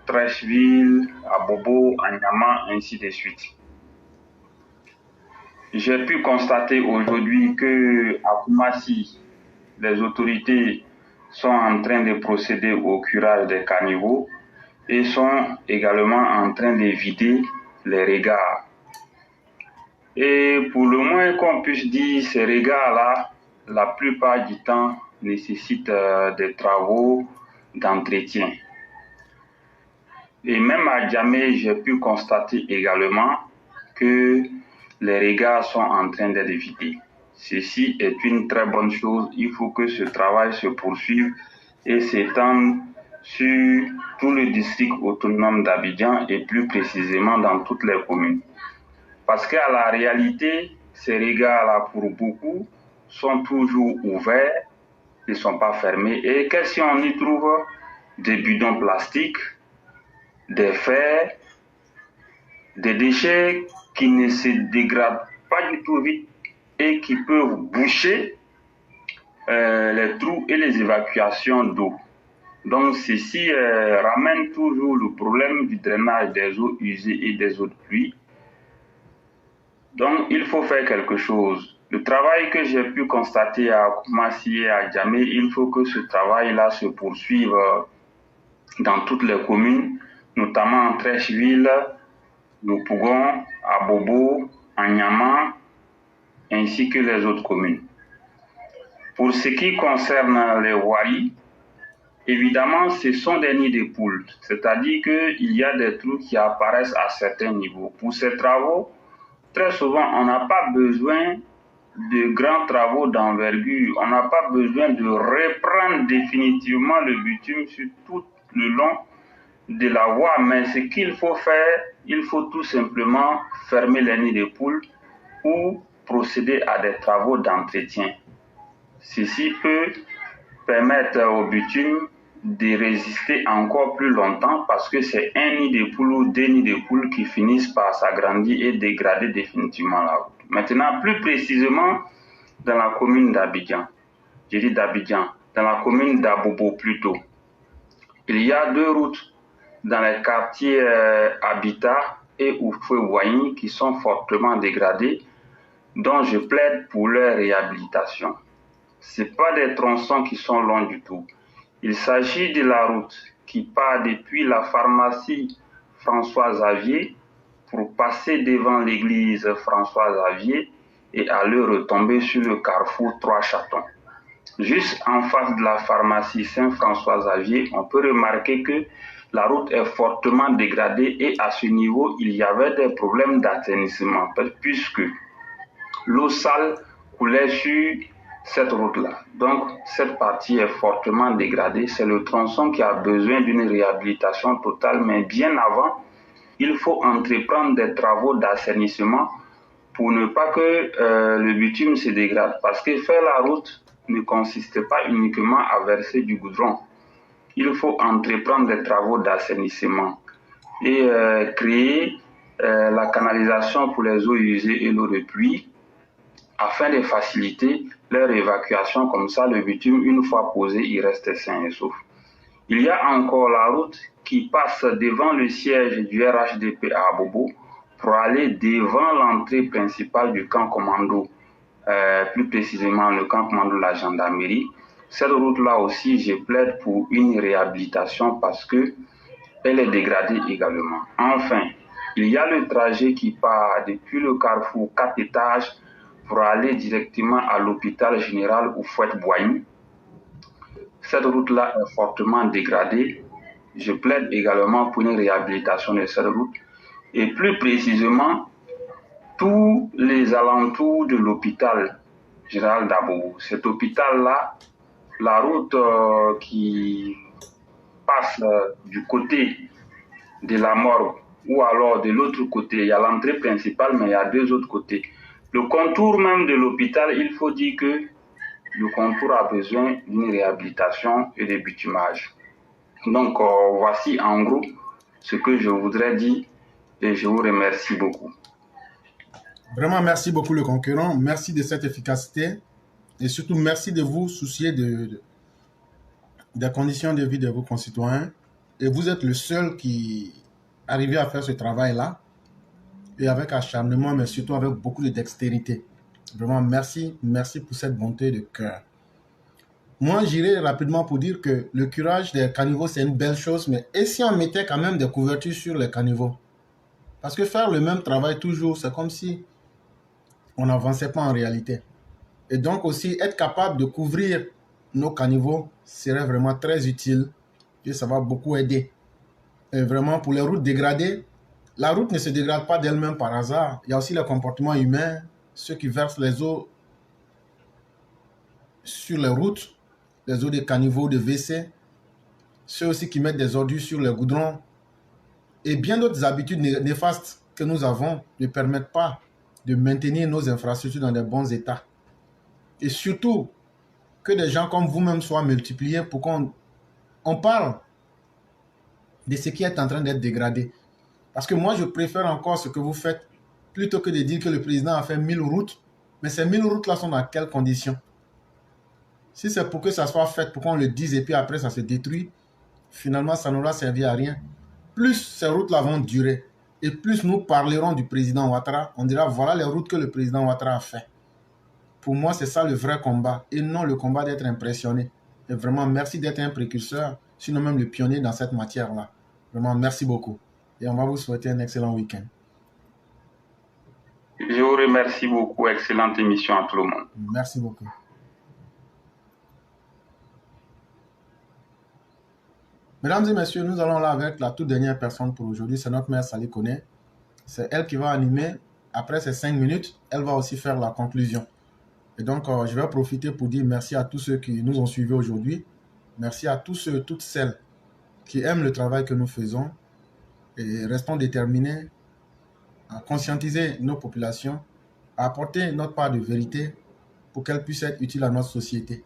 Trècheville, Abobo, Anyama, ainsi de suite. J'ai pu constater aujourd'hui qu'à Koumassi, les autorités sont en train de procéder au curage des caniveaux et sont également en train de vider les regards. Et pour le moins qu'on puisse dire, ces regards-là, la plupart du temps, nécessitent des travaux d'entretien. Et même à Djamé, j'ai pu constater également que les regards sont en train d'être vidés. Ceci est une très bonne chose. Il faut que ce travail se poursuive et s'étende sur tout le district autonome d'Abidjan et plus précisément dans toutes les communes. Parce qu'à la réalité, ces regards-là, pour beaucoup, sont toujours ouverts, ils ne sont pas fermés. Et qu'est-ce qu'on y trouve? Des bidons plastiques, des fers, des déchets qui ne se dégradent pas du tout vite et qui peuvent boucher les trous et les évacuations d'eau. Donc ceci ramène toujours le problème du drainage des eaux usées et des eaux de pluie. Donc il faut faire quelque chose. Le travail que j'ai pu constater à Koumassi et à Djamé, il faut que ce travail-là se poursuive dans toutes les communes, notamment en Trècheville, Yopougon, Abobo, Anyama, ainsi que les autres communes. Pour ce qui concerne les voiries, évidemment, ce sont des nids de poules, c'est-à-dire qu'il y a des trous qui apparaissent à certains niveaux. Pour ces travaux, très souvent, on n'a pas besoin de grands travaux d'envergure. On n'a pas besoin de reprendre définitivement le bitume sur tout le long de la voie, mais ce qu'il faut faire, il faut tout simplement fermer les nids de poules ou procéder à des travaux d'entretien. Ceci peut permettre au bitume de résister encore plus longtemps parce que c'est un nid de poule ou deux nids de poule qui finissent par s'agrandir et dégrader définitivement la route. Maintenant, plus précisément, dans la commune d'Abidjan, je dis d'Abidjan, dans la commune d'Abobo plutôt, il y a deux routes dans les quartiers Habitat et Oufoué-Ouayi qui sont fortement dégradées, dont je plaide pour leur réhabilitation. Ce n'est pas des tronçons qui sont longs du tout. Il s'agit de la route qui part depuis la pharmacie François-Xavier pour passer devant l'église François-Xavier et aller retomber sur le carrefour Trois Chatons. Juste en face de la pharmacie Saint-François-Xavier, on peut remarquer que la route est fortement dégradée et à ce niveau, il y avait des problèmes d'assainissement puisque l'eau sale coulait sur cette route-là. Donc, cette partie est fortement dégradée. C'est le tronçon qui a besoin d'une réhabilitation totale, mais bien avant, il faut entreprendre des travaux d'assainissement pour ne pas que le bitume se dégrade. Parce que faire la route ne consiste pas uniquement à verser du goudron. Il faut entreprendre des travaux d'assainissement et créer la canalisation pour les eaux usées et l'eau de pluie afin de faciliter leur évacuation. Comme ça, le bitume, une fois posé, il reste sain et sauf. Il y a encore la route qui passe devant le siège du RHDP à Abobo pour aller devant l'entrée principale du camp commando, plus précisément le camp commando de la gendarmerie. Cette route-là aussi, je plaide pour une réhabilitation parce que elle est dégradée également. Enfin, il y a le trajet qui part depuis le carrefour 4 étages pour aller directement à l'hôpital général Houphouët-Boigny. Cette route-là est fortement dégradée. Je plaide également pour une réhabilitation de cette route. Et plus précisément, tous les alentours de l'hôpital général d'Abobo. Cet hôpital-là, la route qui passe du côté de la morgue ou alors de l'autre côté, il y a l'entrée principale, mais il y a deux autres côtés. Le contour même de l'hôpital, il faut dire que le contour a besoin d'une réhabilitation et de bitumage. Donc, voici en gros ce que je voudrais dire et je vous remercie beaucoup. Vraiment, merci beaucoup le concurrent. Merci de cette efficacité et surtout merci de vous soucier des conditions de vie de vos concitoyens. Et vous êtes le seul qui arrive à faire ce travail-là et avec acharnement, mais surtout avec beaucoup de dextérité. Vraiment, merci pour cette bonté de cœur. Moi, j'irai rapidement pour dire que le curage des caniveaux, c'est une belle chose, mais et si on mettait quand même des couvertures sur les caniveaux? Parce que faire le même travail toujours, c'est comme si on n'avançait pas en réalité. Et donc aussi, être capable de couvrir nos caniveaux serait vraiment très utile et ça va beaucoup aider. Et vraiment, pour les routes dégradées, la route ne se dégrade pas d'elle-même par hasard. Il y a aussi le comportement humain, ceux qui versent les eaux sur les routes, les eaux des caniveaux, de WC, ceux aussi qui mettent des ordures sur les goudrons, et bien d'autres habitudes néfastes que nous avons ne permettent pas de maintenir nos infrastructures dans de bons états. Et surtout, que des gens comme vous-même soient multipliés pour qu'on parle de ce qui est en train d'être dégradé. Parce que moi, je préfère encore ce que vous faites plutôt que de dire que le président a fait 1000 routes. Mais ces 1000 routes-là sont dans quelles conditions? Si c'est pour que ça soit fait, pour qu'on le dise et puis après ça se détruit, finalement, ça n'aura servi à rien. Plus ces routes-là vont durer et plus nous parlerons du président Ouattara, on dira voilà les routes que le président Ouattara a fait. Pour moi, c'est ça le vrai combat et non le combat d'être impressionné. Et vraiment, merci d'être un précurseur, sinon même le pionnier dans cette matière-là. Vraiment, merci beaucoup. Et on va vous souhaiter un excellent week-end. Je vous remercie beaucoup. Excellente émission à tout le monde. Merci beaucoup. Mesdames et messieurs, nous allons là avec la toute dernière personne pour aujourd'hui. C'est notre mère Sali Kone. C'est elle qui va animer. Après ces 5 minutes, elle va aussi faire la conclusion. Et donc, je vais profiter pour dire merci à tous ceux qui nous ont suivis aujourd'hui. Merci à tous ceux et toutes celles qui aiment le travail que nous faisons. Et restons déterminés à conscientiser nos populations, à apporter notre part de vérité pour qu'elles puissent être utiles à notre société.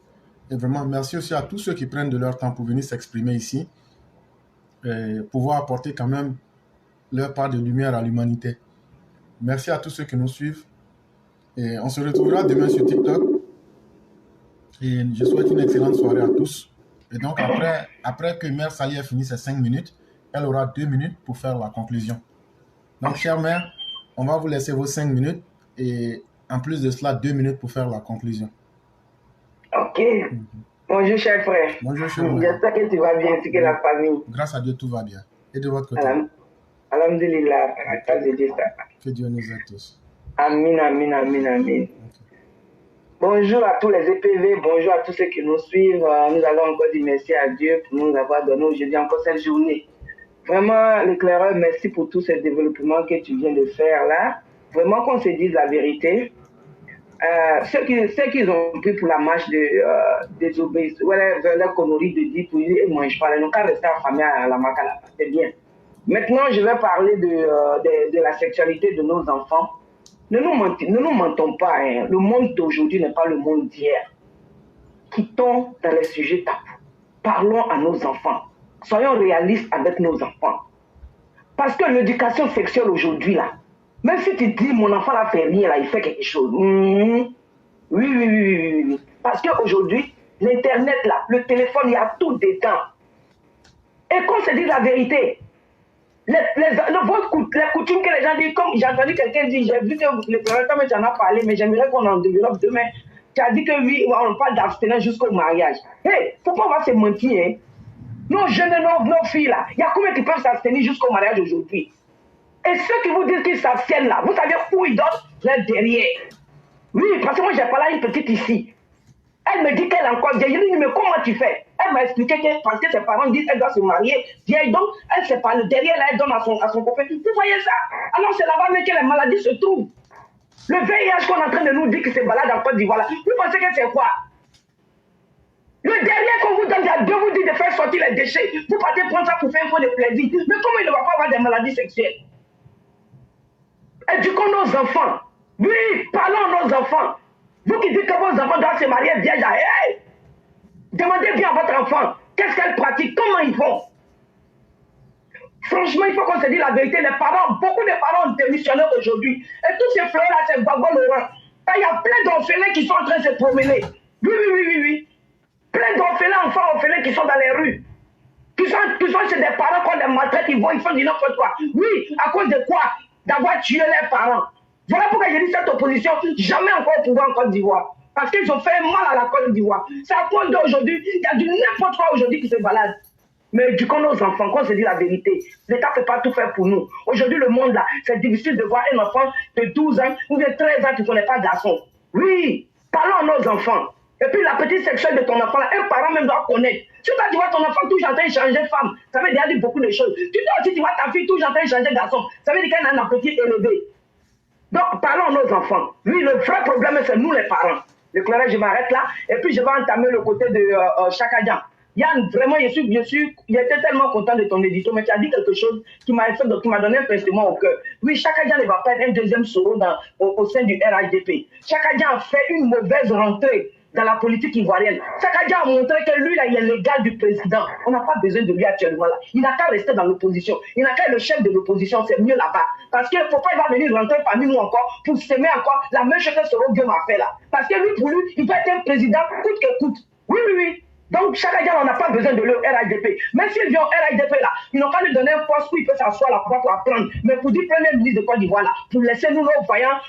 Et vraiment, merci aussi à tous ceux qui prennent de leur temps pour venir s'exprimer ici et pouvoir apporter quand même leur part de lumière à l'humanité. Merci à tous ceux qui nous suivent. Et on se retrouvera demain sur TikTok. Et je souhaite une excellente soirée à tous. Et donc, après que Mère Sali ait fini ses 5 minutes, elle aura 2 minutes pour faire la conclusion. Donc, chère mère, on va vous laisser vos 5 minutes et en plus de cela, 2 minutes pour faire la conclusion. Ok. Bonjour, cher frère. Bonjour, cher frère. J'espère que tu vas bien, ainsi que la famille. Grâce à Dieu, tout va bien. Et de votre côté? Alhamdulillah, à la grâce de Dieu, ça va. Que Dieu nous aide tous. Amin, amin, amin, amin. Okay. Bonjour à tous les EPV, bonjour à tous ceux qui nous suivent. Nous allons encore dire merci à Dieu pour nous avoir donné aujourd'hui encore cette journée. Vraiment, l'éclaireur, merci pour tous ces développements que tu viens de faire là. Vraiment qu'on se dise la vérité. Ceux qui ont pris pour la marche de désobéissance, leur connerie de dire pour lui, et moi je parle, nous qu'à rester affamés à la marque à la c'est bien. Maintenant, je vais parler de la sexualité de nos enfants. Ne nous mentons pas, hein. Le monde d'aujourd'hui n'est pas le monde d'hier. Quittons dans les sujets tabous. Parlons à nos enfants. Soyons réalistes avec nos enfants. Parce que l'éducation sexuelle aujourd'hui, là, même si tu dis mon enfant là fait rien, là, il fait quelque chose. Oui. Parce qu'aujourd'hui, l'Internet, là, le téléphone, il y a tout dedans. Et qu'on se dise la vérité, les coutumes que les gens disent, comme j'ai entendu quelqu'un dire, j'ai vu que le président tu en as parlé, mais j'aimerais qu'on en développe demain. Tu as dit que oui, on parle d'abstinence jusqu'au mariage. Hey, faut pas avoir se mentir, hein. Nos jeunes, nos filles là, il y a combien qui peuvent s'abstenir jusqu'au mariage aujourd'hui? Et ceux qui vous disent qu'ils s'abstiennent là, vous savez où ils donnent? Là derrière. Oui, parce que moi j'ai parlé à une petite ici. Elle me dit qu'elle est encore vieille. Je lui dis, mais comment tu fais? Elle m'a expliqué que parce que ses parents disent qu'elle doit se marier vieille, donc elle se parle derrière là, elle donne à son copain. Vous voyez ça? Alors c'est là-bas même que les maladies se trouvent. Le VIH qu'on est en train de nous dire que c'est balade en Côte d'Ivoire là, vous pensez que c'est quoi? Le dernier qu'on vous donne, Dieu vous dit de faire sortir les déchets. Vous partez prendre ça pour faire un peu de plaisir. Mais comment il ne va pas avoir des maladies sexuelles? Éduquons nos enfants. Oui, parlons à nos enfants. Vous qui dites que vos enfants doivent se marier bien, hey, demandez bien à votre enfant qu'est-ce qu'elle pratique, comment ils font. Franchement, il faut qu'on se dise la vérité. Les parents, beaucoup de parents ont démissionné aujourd'hui. Et tous ces fleurs-là, c'est Gbagbo Laurent. Il y a plein d'orphelins qui sont en train de se promener. Oui. Plein d'orphelins, enfants orphelins qui sont dans les rues. Qui sont chez des parents qu'on les maltraite, ils font du n'importe quoi. Oui, à cause de quoi? D'avoir tué leurs parents. Voilà pourquoi j'ai dit cette opposition, jamais encore au pouvoir en Côte d'Ivoire. Parce qu'ils ont fait mal à la Côte d'Ivoire. C'est à cause d'aujourd'hui, il y a du n'importe quoi aujourd'hui qui se balade. Mais éduquons nos enfants, qu'on se dit la vérité. L'État ne peut pas tout faire pour nous. Aujourd'hui, le monde là, c'est difficile de voir un enfant de 12 ans ou de 13 ans qui ne connaît pas garçon. Oui, parlons à nos enfants. Et puis la petite sexuelle de ton enfant là, un parent même doit connaître. Si toi tu vois ton enfant toujours en train de changer femme, ça veut dire beaucoup de choses. Tu dois aussi, tu vois ta fille toujours en train de changer garçon, ça veut dire qu'elle a un appétit élevé. Donc, parlons à nos enfants. Lui, le vrai problème, c'est nous les parents. L'éclairage, je m'arrête là. Et puis, je vais entamer le côté de Chaka Dian. Yann, vraiment, j'étais tellement content de ton édito, mais tu as dit quelque chose qui m'a donné un pincement au cœur. Oui, Chaka Dian ne va pas être un deuxième solo au sein du RHDP. Chaka Dian a fait une mauvaise rentrée dans la politique ivoirienne. Chaka Dian a montré que lui, là, il est l'égal du président. On n'a pas besoin de lui actuellement là. Il n'a qu'à rester dans l'opposition. Il n'a qu'à être le chef de l'opposition, c'est mieux là-bas. Parce qu'il ne faut pas, il va venir rentrer parmi nous encore pour s'aimer encore la même chose que ce Guillaume a fait là. Parce que lui, pour lui, il peut être un président coûte que coûte. Oui. Donc, Chaka Dian, on n'a pas besoin de le RHDP. Même s'il vient au RHDP là, ils n'ont pas lui donner un poste où il peut s'asseoir là pour apprendre. Mais pour dire premier ministre de Côte d'Ivoire là, pour laisser nous nos voyants,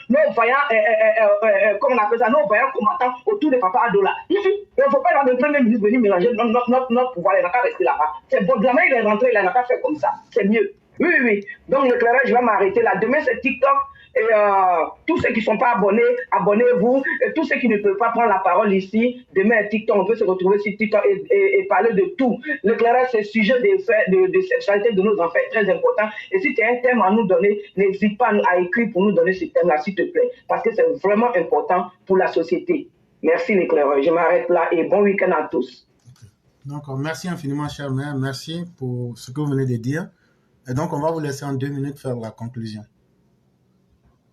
comment on appelle ça, nos voyants combattants autour de Papa Ado là. Il ne faut pas avoir le premier ministre venir mélanger notre pouvoir, il n'a qu'à rester là-bas. C'est bon, demain il est rentré, il n'a pas fait comme ça. C'est mieux. Oui. Donc, l'éclairage, je vais m'arrêter là. Demain, c'est TikTok. Et tous ceux qui ne sont pas abonnés, abonnez-vous. Et tous ceux qui ne peuvent pas prendre la parole ici, demain, TikTok, on peut se retrouver sur TikTok et parler de tout. L'éclairage, c'est le sujet de sexualité de nos enfants, très important. Et si tu as un thème à nous donner, n'hésite pas à écrire pour nous donner ce thème-là, s'il te plaît. Parce que c'est vraiment important pour la société. Merci, l'éclairage. Je m'arrête là et bon week-end à tous. Donc, merci infiniment, cher maire. Merci pour ce que vous venez de dire. Et donc, on va vous laisser en 2 minutes faire la conclusion.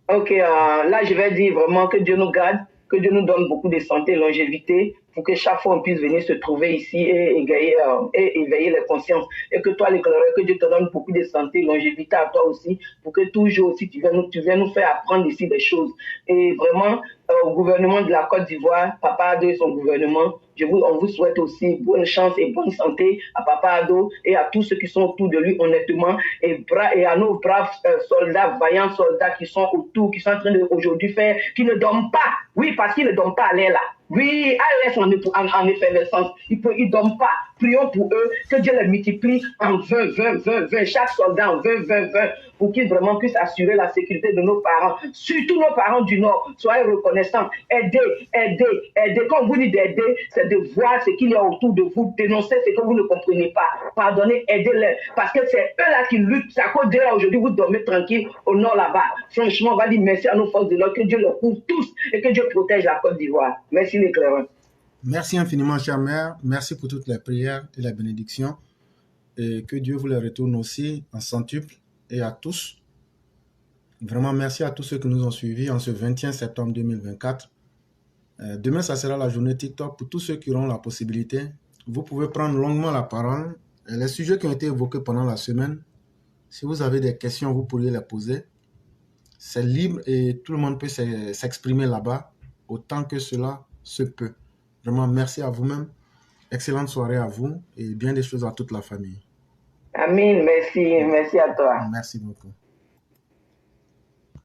Ok, là, je vais dire vraiment que Dieu nous garde, que Dieu nous donne beaucoup de santé et longévité pour que chaque fois on puisse venir se trouver ici et éveiller les consciences. Et que toi, l'éclaireur, que Dieu te donne beaucoup de santé et longévité à toi aussi, pour que toujours aussi tu viennes nous faire apprendre ici des choses. Et vraiment, au gouvernement de la Côte d'Ivoire, Papa Ado et son gouvernement, on vous souhaite aussi bonne chance et bonne santé à Papa Ado et à tous ceux qui sont autour de lui, honnêtement, et à nos braves soldats, vaillants soldats qui sont autour, qui sont en train d'aujourd'hui faire, qui ne dorment pas. Oui, parce qu'ils ne dorment pas à l'air là. Oui, ALS en effervescence. Ils ne dorment pas. Prions pour eux, que Dieu les multiplie en 20. Chaque soldat en 20. pour qu'ils vraiment puissent assurer la sécurité de nos parents, surtout nos parents du Nord. Soyez reconnaissants, aidez. Quand on vous dit d'aider, c'est de voir ce qu'il y a autour de vous, dénoncer ce que vous ne comprenez pas, pardonnez, aidez-les, parce que c'est eux là qui luttent. C'est à cause d'eux là aujourd'hui vous dormez tranquille au Nord là-bas. Franchement, on va dire merci à nos forces de l'ordre, que Dieu les couvre tous et que Dieu protège la Côte d'Ivoire. Merci les clairons. Merci infiniment, chère mère. Merci pour toutes les prières et les bénédictions. Et que Dieu vous les retourne aussi en centuple et à tous. Vraiment, merci à tous ceux qui nous ont suivis en ce 21 septembre 2024. Demain, ça sera la journée TikTok. Pour tous ceux qui auront la possibilité, vous pouvez prendre longuement la parole. Les sujets qui ont été évoqués pendant la semaine, si vous avez des questions, vous pourriez les poser. C'est libre et tout le monde peut s'exprimer là-bas autant que cela se peut. Vraiment, merci à vous-même. Excellente soirée à vous et bien des choses à toute la famille. Amin, merci à toi. Merci beaucoup.